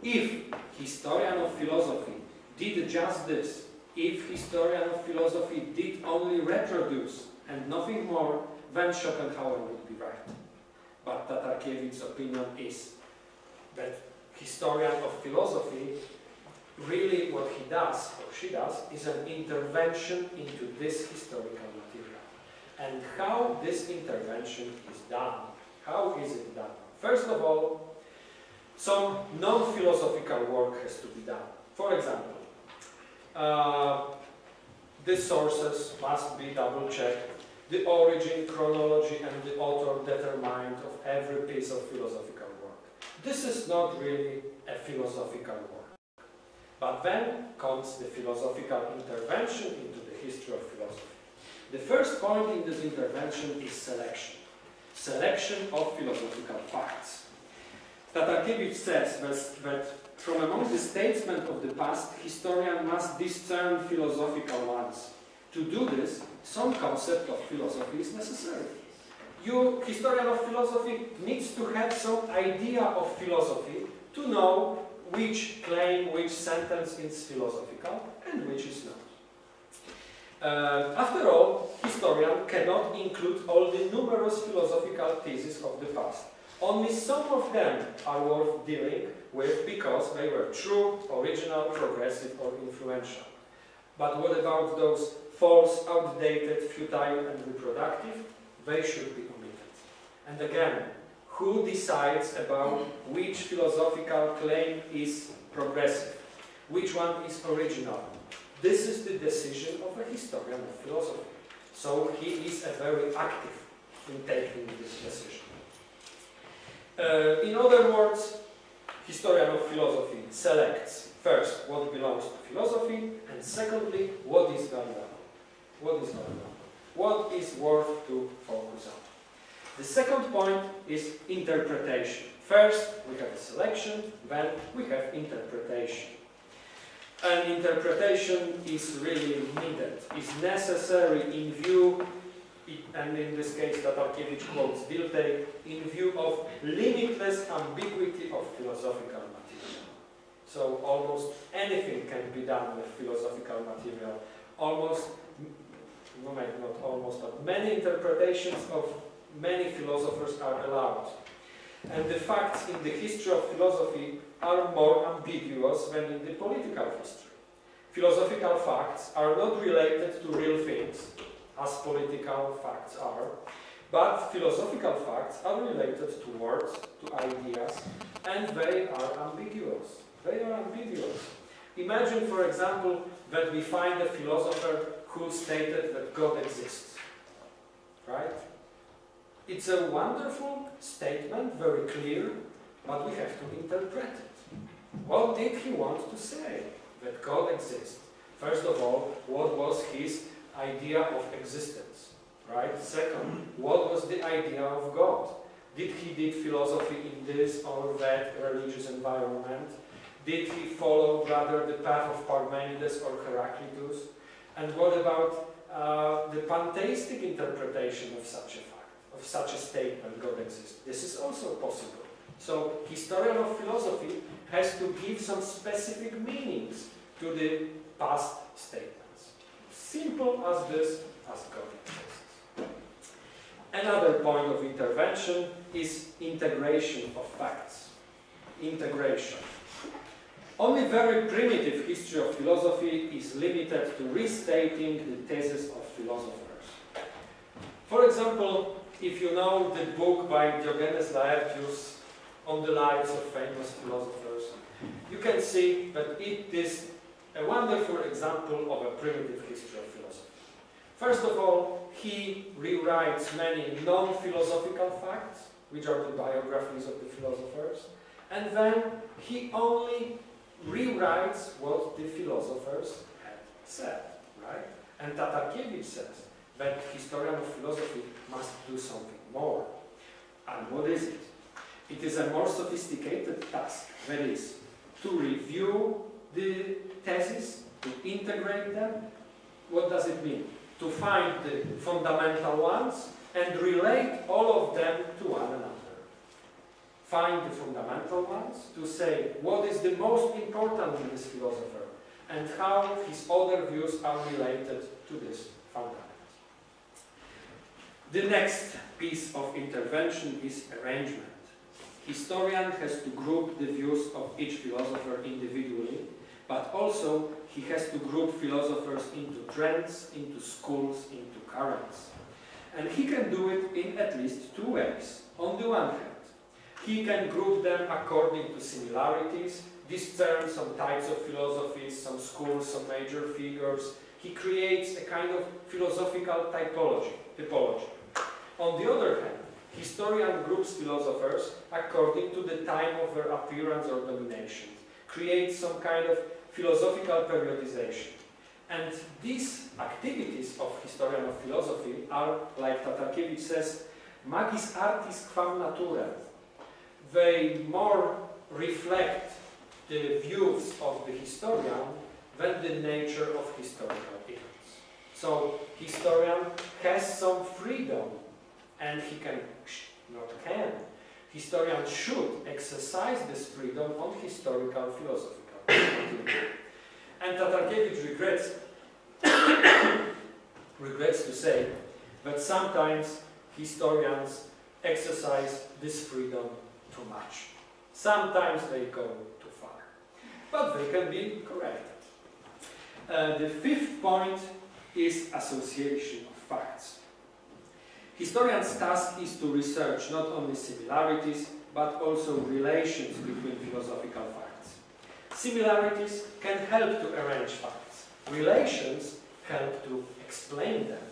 if historian of philosophy did just this, if historian of philosophy did only reproduce and nothing more, then Schopenhauer would be right. But Tatarkiewicz's opinion is that historian of philosophy, really what he does, or she does, is an intervention into this historical material. And how this intervention is done. How is it done? First of all, some non-philosophical work has to be done. For example, the sources must be double-checked, the origin, chronology, and the author determined of every piece of philosophical work. This is not really a philosophical work. But then comes the philosophical intervention into the history of philosophy. The first point in this intervention is selection. Selection of philosophical facts. Tatarkiewicz says that from among the statesmen of the past, historian must discern philosophical ones. To do this, some concept of philosophy is necessary. You, historian of philosophy, needs to have some idea of philosophy to know which claim, which sentence is philosophical and which is not. After all, historian cannot include all the numerous philosophical theses of the past. Only some of them are worth dealing with because they were true, original, progressive, or influential. But what about those false, outdated, futile, and reproductive? They should be omitted. And again, who decides about which philosophical claim is progressive? Which one is original? This is the decision of a historian of philosophy. So he is very active in taking this decision. In other words, historian of philosophy selects first what belongs to philosophy, and secondly, what is valuable. What is valuable? What is worth to focus on? The second point is interpretation. First, we have a selection, then we have interpretation. And interpretation is really needed, is necessary in view, and in this case Tatarkiewicz quotes Dilthey, in view of limitless ambiguity of philosophical material. So almost anything can be done with philosophical material. Almost, well, not almost, but many interpretations of many philosophers are allowed. And the facts in the history of philosophy are more ambiguous than in the political history. Philosophical facts are not related to real things, as political facts are, but philosophical facts are related to words, to ideas, and they are ambiguous. They are ambiguous. Imagine, for example, that we find a philosopher who stated that God exists. Right? It's a wonderful statement, very clear, but we have to interpret it. What did he want to say? That God exists. First of all, what was his idea of existence? Right? Second, what was the idea of God? Did he did philosophy in this or that religious environment? Did he follow rather the path of Parmenides or Heraclitus? And what about the pantheistic interpretation of such a fact, of such a statement, God exists? This is also possible. So, historian of philosophy has to give some specific meanings to the past statements. Simple as this, as God exists. Another point of intervention is integration of facts. Integration. Only very primitive history of philosophy is limited to restating the theses of philosophers. For example, if you know the book by Diogenes Laertius on the lives of famous philosophers, you can see that it is a wonderful example of a primitive history of philosophy. First of all, he rewrites many non-philosophical facts, which are the biographies of the philosophers, and then he only rewrites what the philosophers had said, right? And Tatarkiewicz says that historian of philosophy must do something more. And what is it? It is a more sophisticated task, that is, to review the theses, to integrate them. What does it mean? To find the fundamental ones and relate all of them to one another. Find the fundamental ones, to say what is the most important in this philosopher and how his other views are related to this fundament. The next piece of intervention is arrangement. Historian has to group the views of each philosopher individually, but also he has to group philosophers into trends, into schools, into currents. And he can do it in at least two ways. On the one hand, he can group them according to similarities, discern some types of philosophies, some schools, some major figures. He creates a kind of philosophical typology. On the other hand, historian groups philosophers according to the time of their appearance or domination, creates some kind of philosophical periodization. And these activities of historian of philosophy are, like Tatarkiewicz says, magis artis quam natura. They more reflect the views of the historian than the nature of historical events. So, historian has some freedom, and he can, historian should exercise this freedom on historical philosophical. And Tatarkiewicz regrets to say that sometimes historians exercise this freedom too much. Sometimes they go too far. But they can be corrected. The fifth point is association of facts. Historian's task is to research not only similarities, but also relations between philosophical facts. Similarities can help to arrange facts. Relations help to explain them.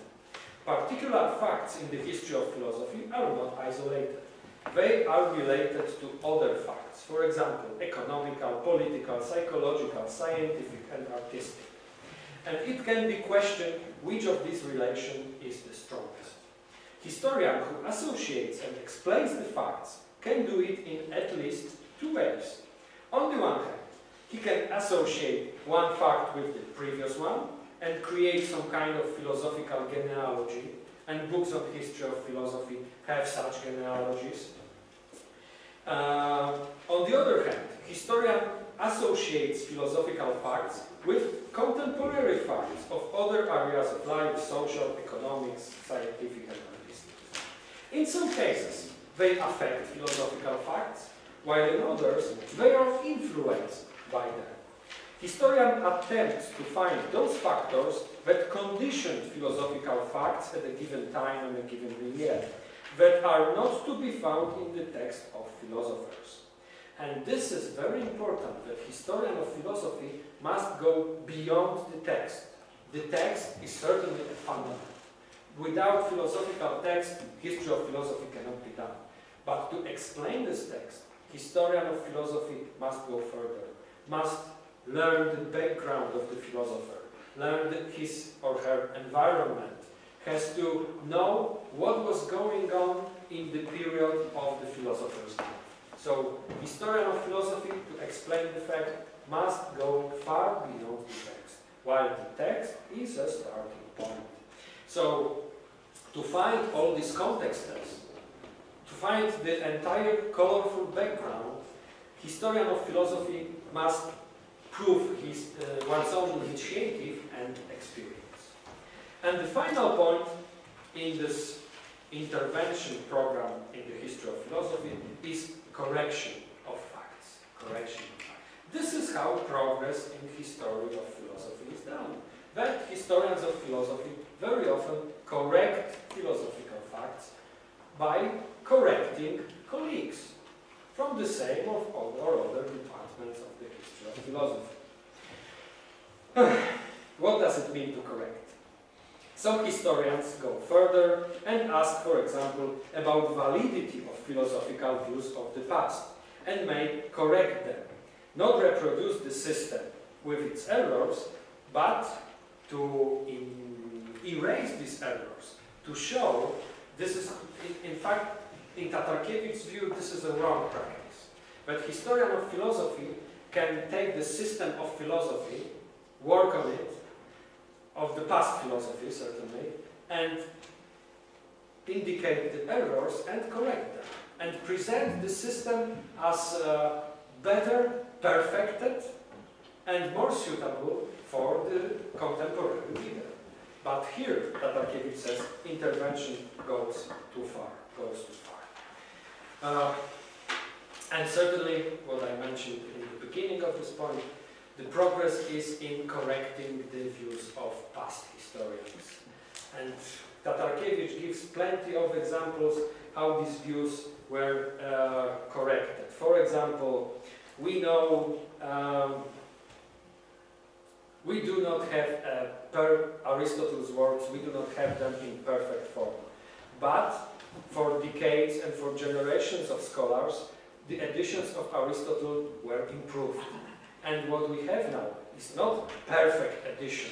Particular facts in the history of philosophy are not isolated. They are related to other facts, for example, economical, political, psychological, scientific, and artistic. And it can be questioned which of these relations is the strongest. Historian who associates and explains the facts can do it in at least two ways. On the one hand, he can associate one fact with the previous one and create some kind of philosophical genealogy, and books of history of philosophy have such genealogies. On the other hand, historian associates philosophical facts with contemporary facts of other areas of life, social, economics, scientific, and artistic. In some cases, they affect philosophical facts, while in others, they are influenced by them. Historian attempts to find those factors that condition philosophical facts at a given time and a given milieu, that are not to be found in the text of philosophers. And this is very important, that historian of philosophy must go beyond the text. the text is certainly a fundament. Without philosophical text, history of philosophy cannot be done. But to explain this text, historian of philosophy must go further, must learn the background of the philosopher, learn his or her environment, has to know what was going on in the period of the philosopher's life. So, historian of philosophy, to explain the fact, must go far beyond the text, while the text is a starting point. So, to find all these contexts, to find the entire colorful background, historian of philosophy must prove one's own initiative and experience. And the final point in this intervention program in the history of philosophy is correction of facts. Correction of facts. This is how progress in history of philosophy is done. That historians of philosophy very often correct philosophical facts by correcting colleagues from the same or other departments of the history of philosophy. What does it mean to correct? Some historians go further and ask, for example, about validity of philosophical views of the past and may correct them. Not reproduce the system with its errors, but to erase these errors, to show this is, in fact, in Tatarkiewicz's view, this is a wrong practice. But historian of philosophy can take the system of philosophy, work on it, of the past philosophy certainly, and indicate the errors and correct them, and present the system as better, perfected, and more suitable for the contemporary reader. But here, Tatarkiewicz says, intervention goes too far, and certainly, what I mentioned in the beginning of this point, the progress is in correcting the views of past historians. And Tatarkiewicz gives plenty of examples how these views were corrected. For example, we know we do not have, per Aristotle's works, we do not have them in perfect form. But for decades and for generations of scholars, the editions of Aristotle were improved. And what we have now is not perfect edition,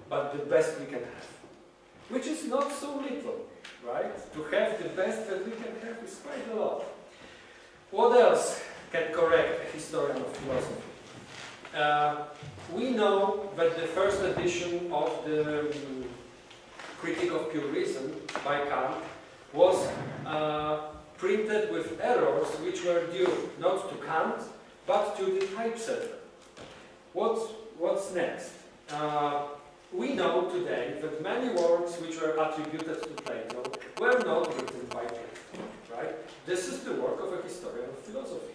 but the best we can have. Which is not so little, right? To have the best that we can have is quite a lot. What else can correct a historian of philosophy? We know that the first edition of the Critique of Pure Reason by Kant was printed with errors which were due not to Kant, but to the typesetter. What's next? We know today that many works which were attributed to Plato were not written by Plato, right? This is the work of a historian of philosophy.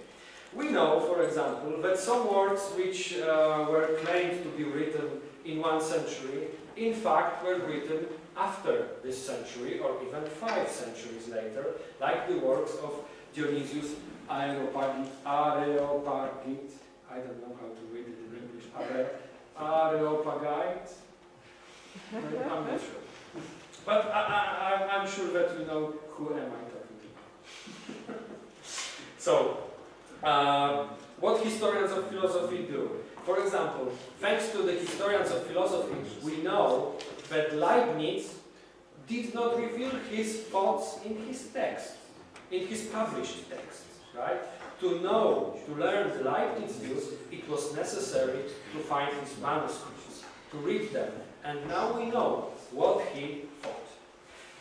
We know, for example, that some works which were claimed to be written in 1 century, in fact were written after this century, or even 5 centuries later, like the works of Dionysius Areopagite, I don't know how to read it in English, Areopagite, I'm not sure. But I'm sure that you know who am I talking about. So, what historians of philosophy do? For example, thanks to the historians of philosophy, we know that Leibniz did not reveal his thoughts in his texts, in his published texts, right? To know, to learn the Leibniz views, it was necessary to find his manuscripts, to read them, and now we know what he thought.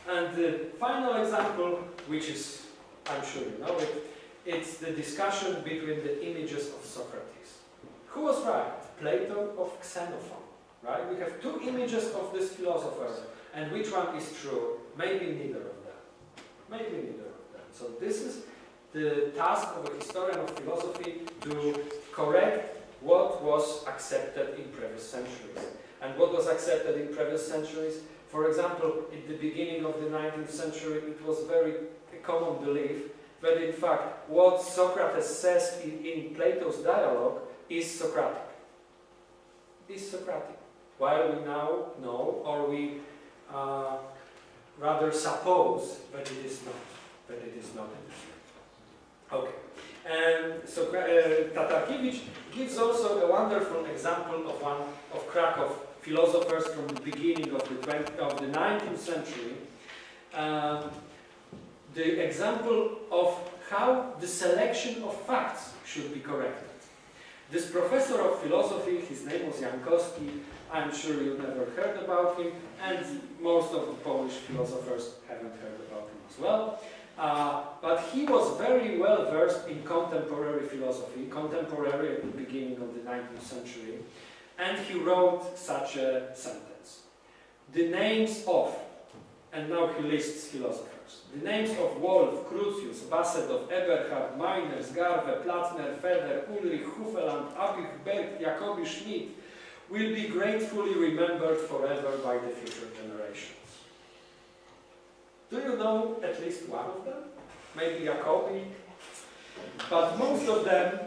And the final example, which is, I'm sure you know it, it's the discussion between the images of Socrates. Who was right, Plato or Xenophon? Right? We have 2 images of this philosopher, and which one is true? Maybe neither of them. Maybe neither of them. So this is the task of a historian of philosophy, to correct what was accepted in previous centuries. And what was accepted in previous centuries? For example, at the beginning of the 19th century, it was very common belief that in fact what Socrates says in Plato's dialogue is Socratic. Is Socratic. while we now know, or we rather suppose that it is not. That it is not in this way. Okay. And so Tatarkiewicz gives also a wonderful example of one of Krakow philosophers from the beginning of the 19th century. The example of how the selection of facts should be corrected. This professor of philosophy, his name was Jankowski, I'm sure you never heard about him, and most of the Polish philosophers haven't heard about him as well. But he was very well versed in contemporary philosophy, contemporary at the beginning of the 19th century, and he wrote such a sentence. The names of, and now he lists philosophers, the names of Wolff, Crucius, Bassetov, Eberhard, Meiners, Garve, Plattner, Feder, Ulrich, Hufeland, Abich, Berg, Jacobi, Schmidt will be gratefully remembered forever by the future generations. Do you know at least one of them? Maybe Jacobi? But most of them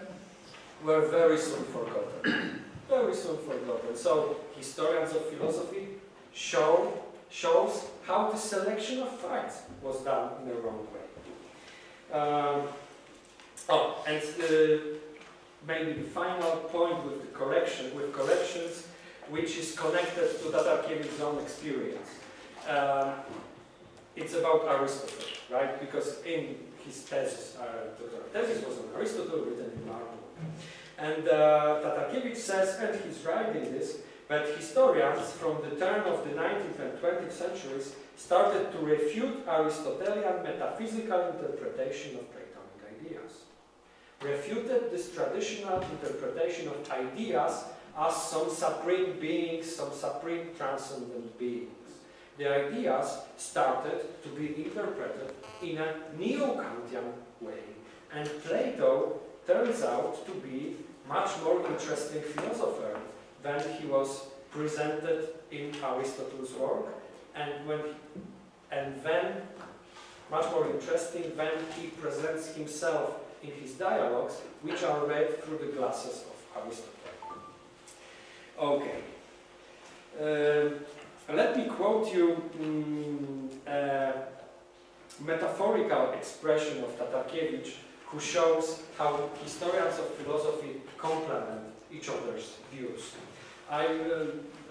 were very soon forgotten. Very soon forgotten. So, historians of philosophy shows how the selection of facts was done in the wrong way. Maybe the final point with the corrections, which is connected to Tatarkiewicz's own experience. It's about Aristotle, right? Because in his thesis, the thesis was on Aristotle, written in marble. And Tatarkiewicz says, and he's right in this, that historians from the turn of the 19th and 20th centuries started to refute Aristotelian metaphysical interpretation of Platonic ideas. Refuted this traditional interpretation of ideas as some supreme beings, some supreme transcendent beings. The ideas started to be interpreted in a neo-Kantian way, and Plato turns out to be much more interesting philosopher than he was presented in Aristotle's work, and then much more interesting when he presents himself in his dialogues, which are read through the glasses of Aristotle. Okay. Let me quote you a metaphorical expression of Tatarkiewicz, who shows how historians of philosophy complement each other's views. I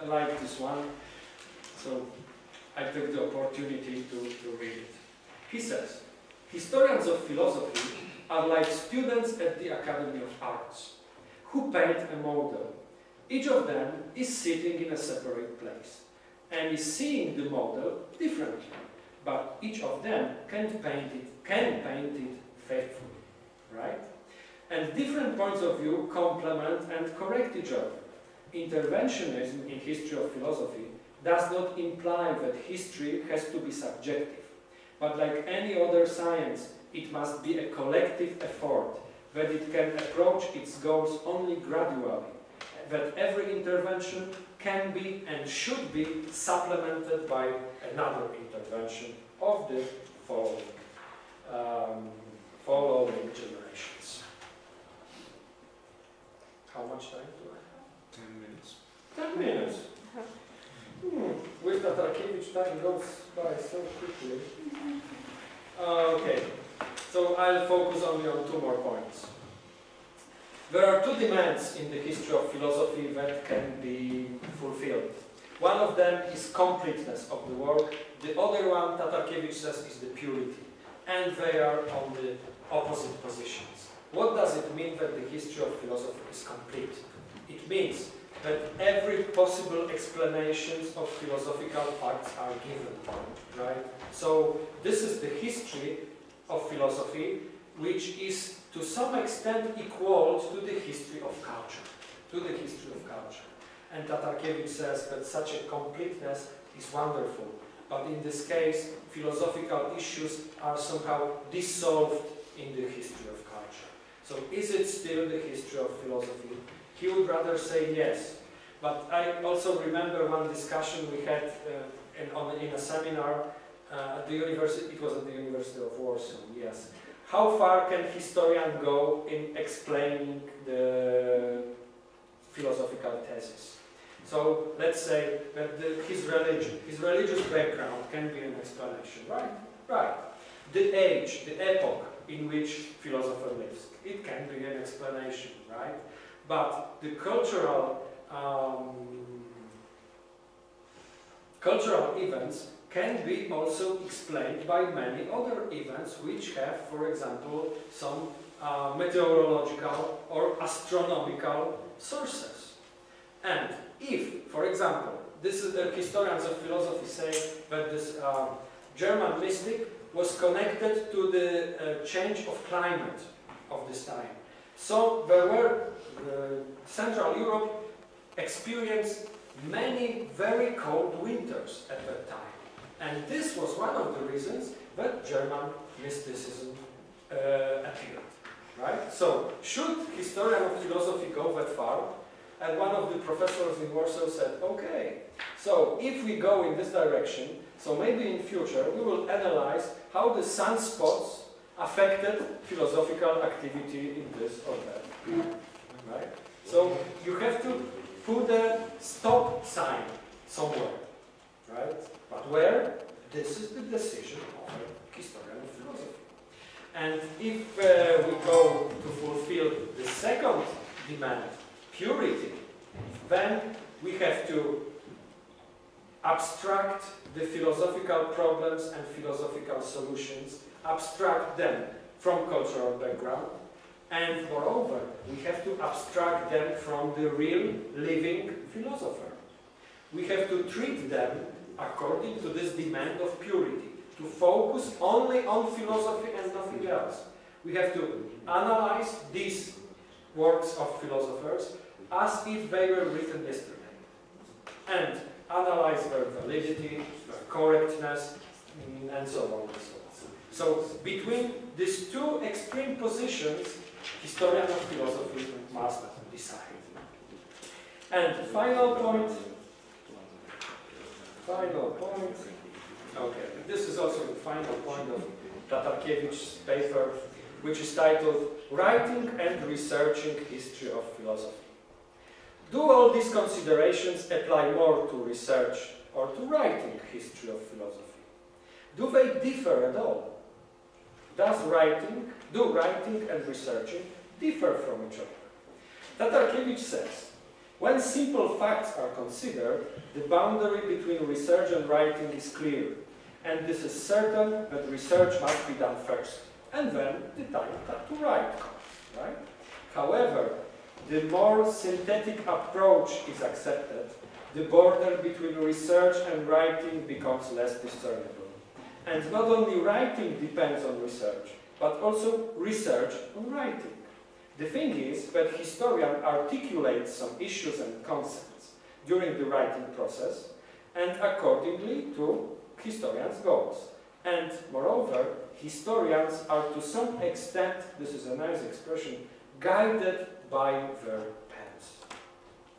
like this one, so I took the opportunity to read it. He says, historians of philosophy are like students at the Academy of Arts, who paint a model. Each of them is sitting in a separate place and is seeing the model differently, but each of them can paint it faithfully, right? And different points of view complement and correct each other. Interventionism in history of philosophy does not imply that history has to be subjective, but like any other science, it must be a collective effort, that it can approach its goals only gradually, that every intervention can be and should be supplemented by another intervention of the following generations. How much time do I have? 10 minutes. 10 minutes. With Tatarkiewicz, time goes by so quickly. Okay, so I'll focus only on 2 more points. There are 2 demands in the history of philosophy that can be fulfilled. One of them is completeness of the work. The other one, Tatarkiewicz says, is the purity. And they are on the opposite positions. What does it mean that the history of philosophy is complete? It means that every possible explanations of philosophical facts are given, right? So this is the history of philosophy, which is to some extent equal to the history of culture, And Tatarkiewicz says that such a completeness is wonderful, but in this case, philosophical issues are somehow dissolved in the history of culture. So is it still the history of philosophy? He would rather say yes. But I also remember one discussion we had in a seminar at the university. It was at the University of Warsaw, yes. How far can historian go in explaining the philosophical thesis? So let's say that his religious background can be an explanation, right? Right. The age, the epoch in which philosopher lives, it can be an explanation, right? But the cultural events can be also explained by many other events which have, for example, some meteorological or astronomical sources. And if, for example, this is the historians of philosophy say that this German mystic was connected to the change of climate of this time. So there were, Central Europe experienced many very cold winters at that time. And this was one of the reasons that German mysticism appeared. Right? So, should historian of philosophy go that far? And one of the professors in Warsaw said, okay, so if we go in this direction, so maybe in future we will analyze how the sunspots affected philosophical activity in this or that. Right? So, you have to put a stop sign somewhere. Right? But where? This is the decision of a historian of philosophy. And if we go to fulfill the second demand, purity, then we have to abstract the philosophical problems and philosophical solutions, abstract them from cultural background, and moreover, we have to abstract them from the real living philosopher. We have to treat them according to this demand of purity, to focus only on philosophy and nothing else. We have to analyze these works of philosophers as if they were written yesterday, and analyze their validity, their correctness, and so on and so on. So, between these two extreme positions, historian of philosophy must decide. And final point, okay, this is also the final point of Tatarkiewicz's paper, which is titled Writing and Researching History of Philosophy. Do all these considerations apply more to research or to writing history of philosophy? Do they differ at all? Do writing and researching differ from each other? Tatarkiewicz says, when simple facts are considered, the boundary between research and writing is clear, and this is certain that research must be done first, and then the time to write comes, right? However, the more synthetic approach is accepted, the border between research and writing becomes less discernible. And not only writing depends on research, but also research on writing. The thing is that historian articulates some issues and concepts during the writing process, and accordingly to historians' goals. And moreover, historians are to some extent, this is a nice expression, guided by their pens.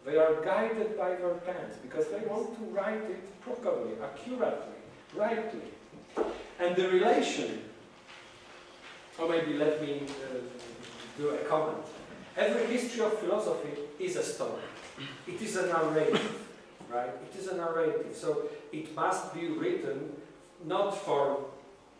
They are guided by their pens because they want to write it properly, accurately, rightly. And the relation, or maybe let me do a comment. Every history of philosophy is a story. It is a narrative, right? It is a narrative. So it must be written not for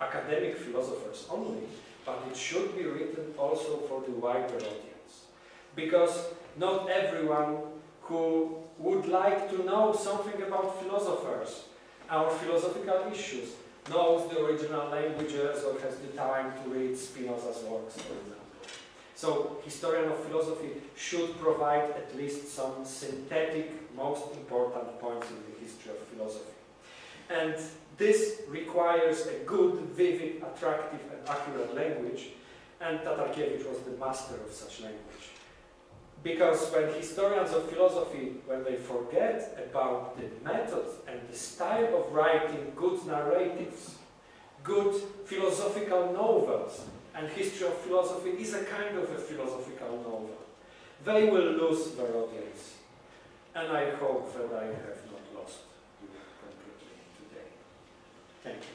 academic philosophers only, but it should be written also for the wider audience. Because not everyone who would like to know something about philosophers, our philosophical issues, knows the original languages or has the time to read Spinoza's works, for example. So, historian of philosophy should provide at least some synthetic, most important points in the history of philosophy. And this requires a good, vivid, attractive and accurate language, and Tatarkiewicz was the master of such language. Because when historians of philosophy, when they forget about the method and the style of writing good narratives, good philosophical novels, and history of philosophy is a kind of a philosophical novel, they will lose their audience. And I hope that I have not lost you completely today. Thank you.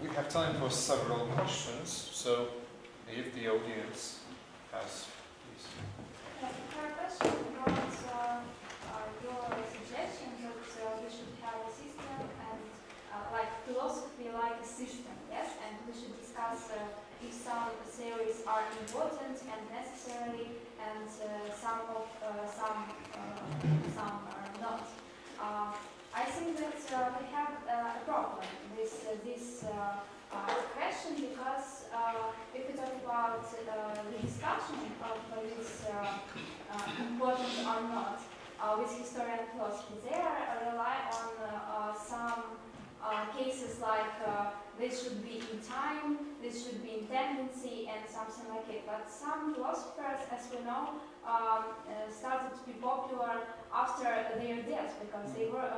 We have time for several questions, so if the audience has, please. My question about your suggestion that we should have a system and like philosophy like a system, yes? And we should discuss if some theories are important and necessary and some are not. I think that we have a problem with this question because if we talk about the discussion of this important or not with historian philosophy, they rely on some cases like this should be in time, this should be in tendency, and something like it. But some philosophers, as we know, started to be popular after their death because they were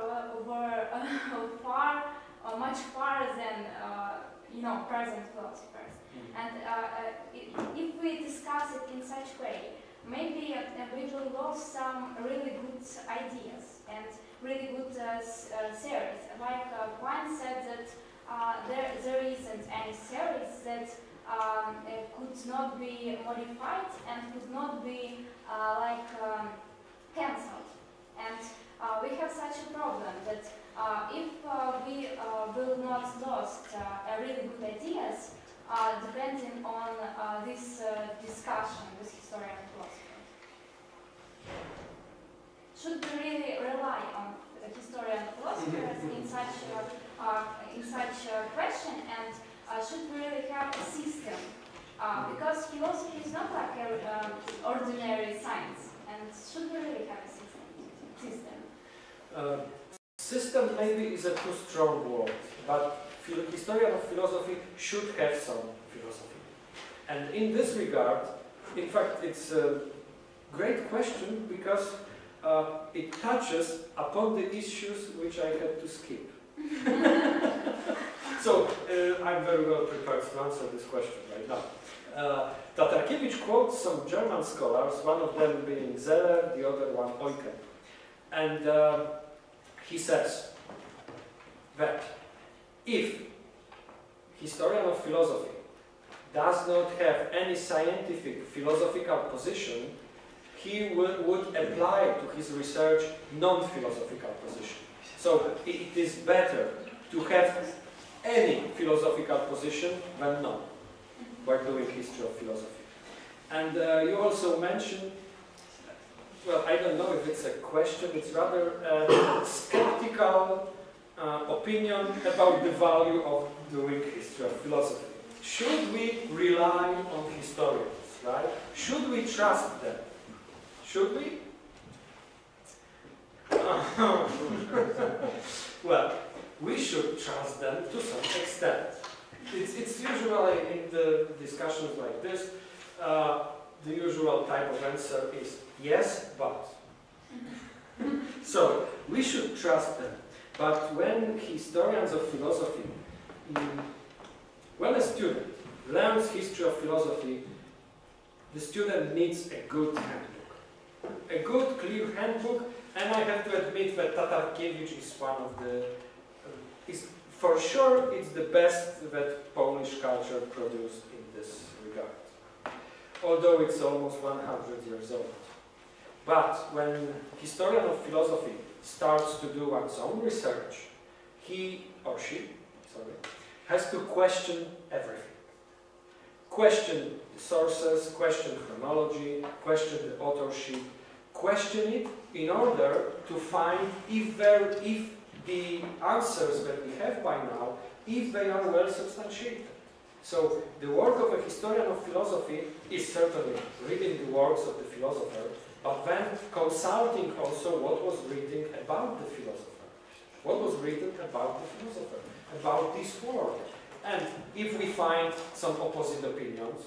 much farther than present philosophers. And if we discuss it in such way, maybe we will lose some really good ideas and really good theories. Like one said that there isn't any theories that could not be modified and could not be cancelled. And we have such a problem that if we will not lose really good ideas, depending on this discussion with historian philosophers. Should we really rely on historian philosophers in such a question, and should we really have a system? Because philosophy is not like an ordinary science, and should we really have a system? System maybe is a too strong word, but historian of philosophy should have some philosophy. And in this regard, in fact, it's a great question because it touches upon the issues which I had to skip. So, I'm very well prepared to answer this question right now. Tatarkiewicz quotes some German scholars, one of them being Zeller, the other one Eucken. And he says that if historian of philosophy does not have any scientific philosophical position, he would apply to his research non-philosophical position. So it is better to have any philosophical position than none by doing history of philosophy. And you also mentioned, well, I don't know if it's a question, it's rather a skeptical opinion about the value of doing history of philosophy. Should we rely on historians, right? Should we trust them? Should we? Well, we should trust them to some extent. It's usually in the discussions like this, the usual type of answer is yes, but. So, we should trust them. But when historians of philosophy, when a student learns history of philosophy, the student needs a good handbook. A good, clear handbook, and I have to admit that Tatarkiewicz is one of the, for sure, it's the best that Polish culture produced in this regard. Although it's almost 100 years old. But when historian of philosophy starts to do one's own research, he or she, has to question everything. Question the sources, question chronology, question the authorship, question it in order to find if the answers that we have by now, if they are well substantiated. So the work of a historian of philosophy is certainly reading the works of the philosopher, but then consulting also what was written about the philosopher. What was written about the philosopher, about this work. And if we find some opposite opinions,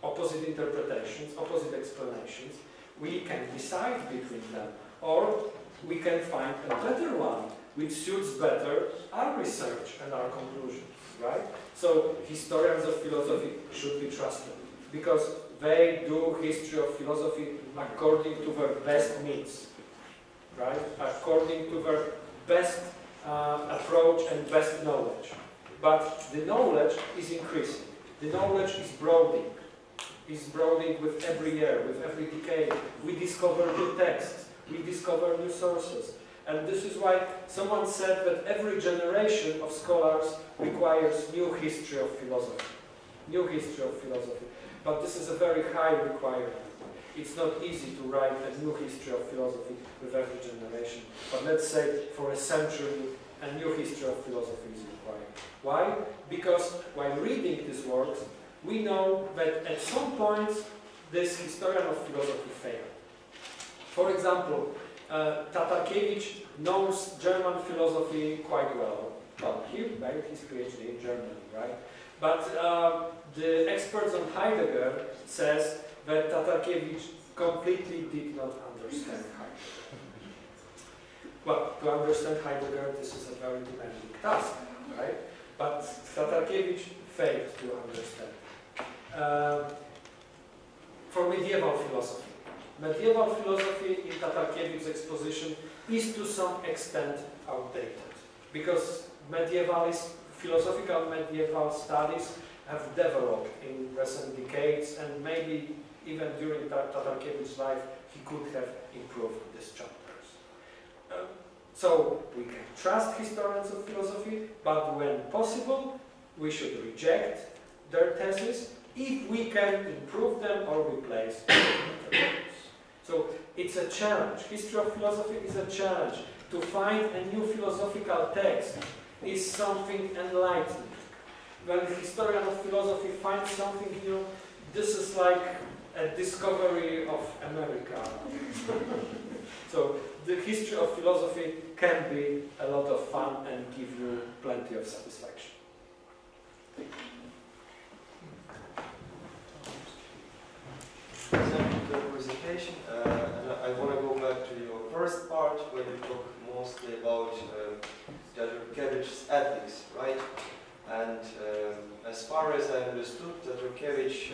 opposite interpretations, opposite explanations, we can decide between them. Or we can find a better one, which suits better our research and our conclusions, right? So historians of philosophy should be trusted, because they do history of philosophy according to their best needs, right? According to their best approach and best knowledge. But the knowledge is increasing. The knowledge is broadening. It's broadening with every year, with every decade. We discover new texts. We discover new sources. And this is why someone said that every generation of scholars requires new history of philosophy. New history of philosophy. But this is a very high requirement. It's not easy to write a new history of philosophy with every generation. But let's say for a century, a new history of philosophy is required. Why? Because while reading these works, we know that at some point this historian of philosophy failed. For example, Tatarkiewicz knows German philosophy quite well. Well, he made his PhD in Germany, right? But the experts on Heidegger says that Tatarkiewicz completely did not understand Heidegger. Well, to understand Heidegger, this is a very demanding task, right? But Tatarkiewicz failed to understand. For medieval philosophy. Medieval philosophy in Tatarkiewicz's exposition is to some extent outdated, because philosophical medieval studies have developed in recent decades, and maybe even during Tatarkiewicz's life he could have improved these chapters. So we can trust historians of philosophy, but when possible we should reject their theses if we can improve them or replace them. So it's a challenge. History of philosophy is a challenge. To find a new philosophical text is something enlightening. When the historian of philosophy finds something new, this is like a discovery of America. So the history of philosophy can be a lot of fun and give you plenty of satisfaction. Thank you for the presentation. And I want to go back to your first part where you talk mostly about Tatarkiewicz's ethics, right? And as far as I understood, Tatarkiewicz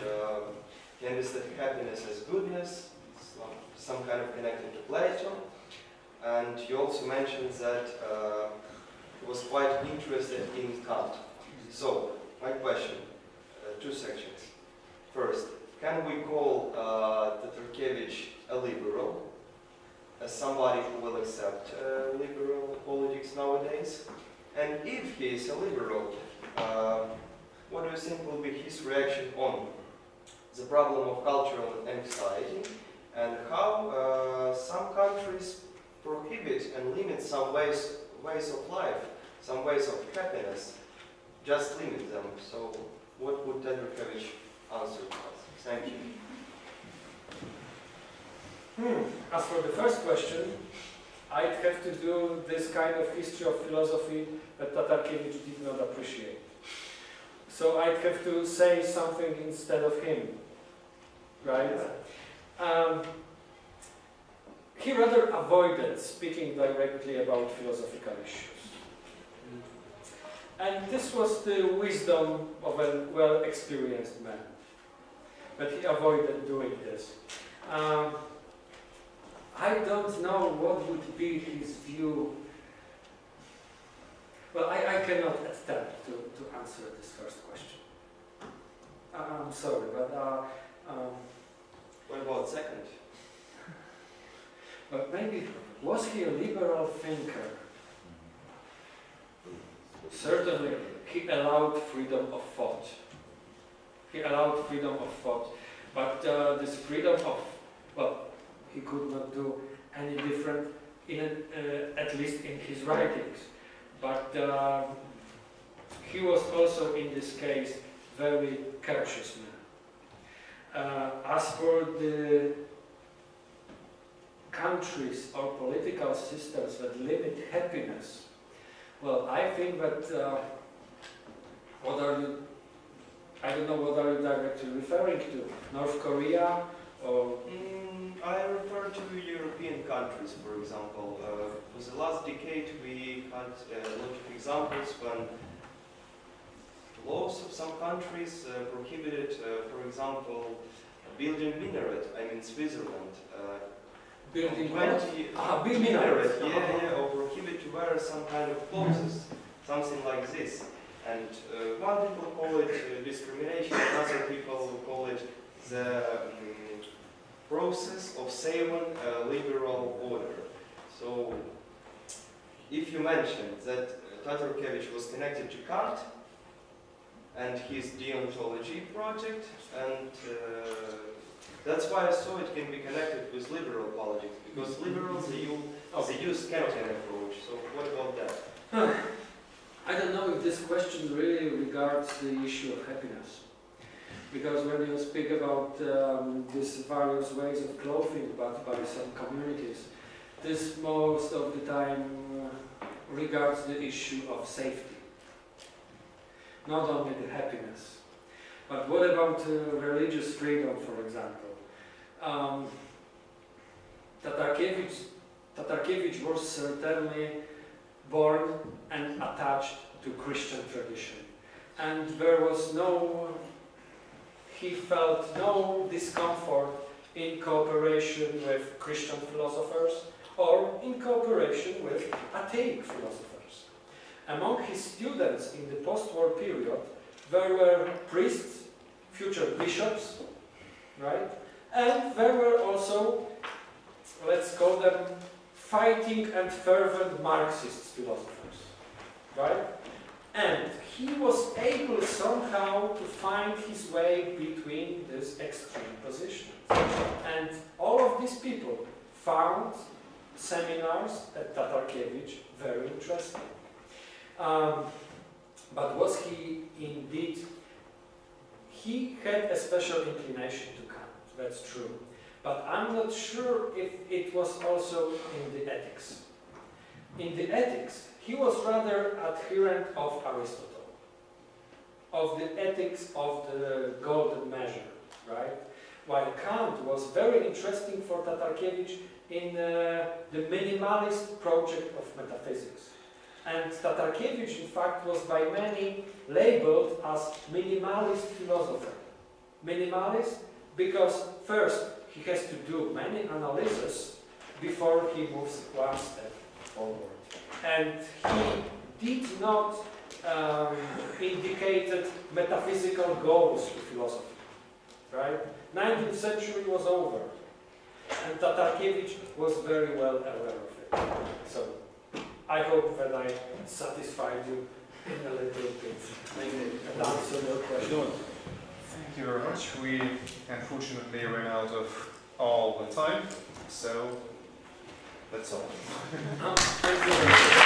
he understood happiness as goodness, some kind of connected to Plato. And you also mentioned that he was quite interested in Kant. So, my question, two sections. First, can we call Tatarkiewicz a liberal, as somebody who will accept liberal politics nowadays? And if he is a liberal, what do you think will be his reaction on the problem of cultural anxiety, and how some countries prohibit and limit some ways of life, some ways of happiness, just limit them? So what would Tatarkiewicz answer to us? Thank you. As for the first question, I'd have to do this kind of history of philosophy that Tatarkiewicz did not appreciate. So I'd have to say something instead of him, right? He rather avoided speaking directly about philosophical issues. And this was the wisdom of a well-experienced man. But he avoided doing this. I don't know what would be his view. Well, I cannot attempt to answer this first question. I'm sorry, but What about second? but maybe, was he a liberal thinker? Certainly, he allowed freedom of thought. He allowed freedom of thought. But this freedom of, well, he could not do any different, at least in his writings. But he was also, in this case, very cautious man. As for the countries or political systems that limit happiness, well, I think that I don't know what are you directly referring to? North Korea or? I refer to European countries, for example. For the last decade, we had a lot of examples when laws of some countries prohibited, for example, building minaret. I mean, Switzerland. Building minaret, or prohibit to wear some kind of clothes, something like this. And one people call it discrimination, and other people call it the process of saving a liberal order. So, if you mentioned that Tatarkiewicz was connected to Kant and his deontology project, and that's why I saw it can be connected with liberal politics, because liberals, they use Kantian approach. So what about that? I don't know if this question really regards the issue of happiness. Because when you speak about these various ways of clothing but by some communities, this most of the time regards the issue of safety. Not only the happiness. But what about religious freedom, for example? Tatarkiewicz was certainly born and attached to Christian tradition. And there was he felt no discomfort in cooperation with Christian philosophers or in cooperation with atheic philosophers. Among his students in the post-war period, there were priests, future bishops, right? And there were also, let's call them, fighting and fervent Marxist philosophers, right? And he was able somehow to find his way between these extreme positions. And all of these people found seminars at Tatarkiewicz very interesting. But was he indeed, he had a special inclination to Kant, that's true. But I'm not sure if it was also in the ethics. In the ethics, he was rather adherent of Aristotle, of the ethics of the golden measure, right? While Kant was very interesting for Tatarkiewicz in the minimalist project of metaphysics. And Tatarkiewicz, in fact, was by many labeled as minimalist philosopher. Minimalist because first, he has to do many analyses before he moves one step forward. And he did not indicate metaphysical goals to philosophy, right? 19th century was over, and Tatarkiewicz was very well aware of it. So, I hope that I satisfied you in a little bit and answered your question. Thank you very much. We unfortunately ran out of all the time, so that's all. Thank you very much.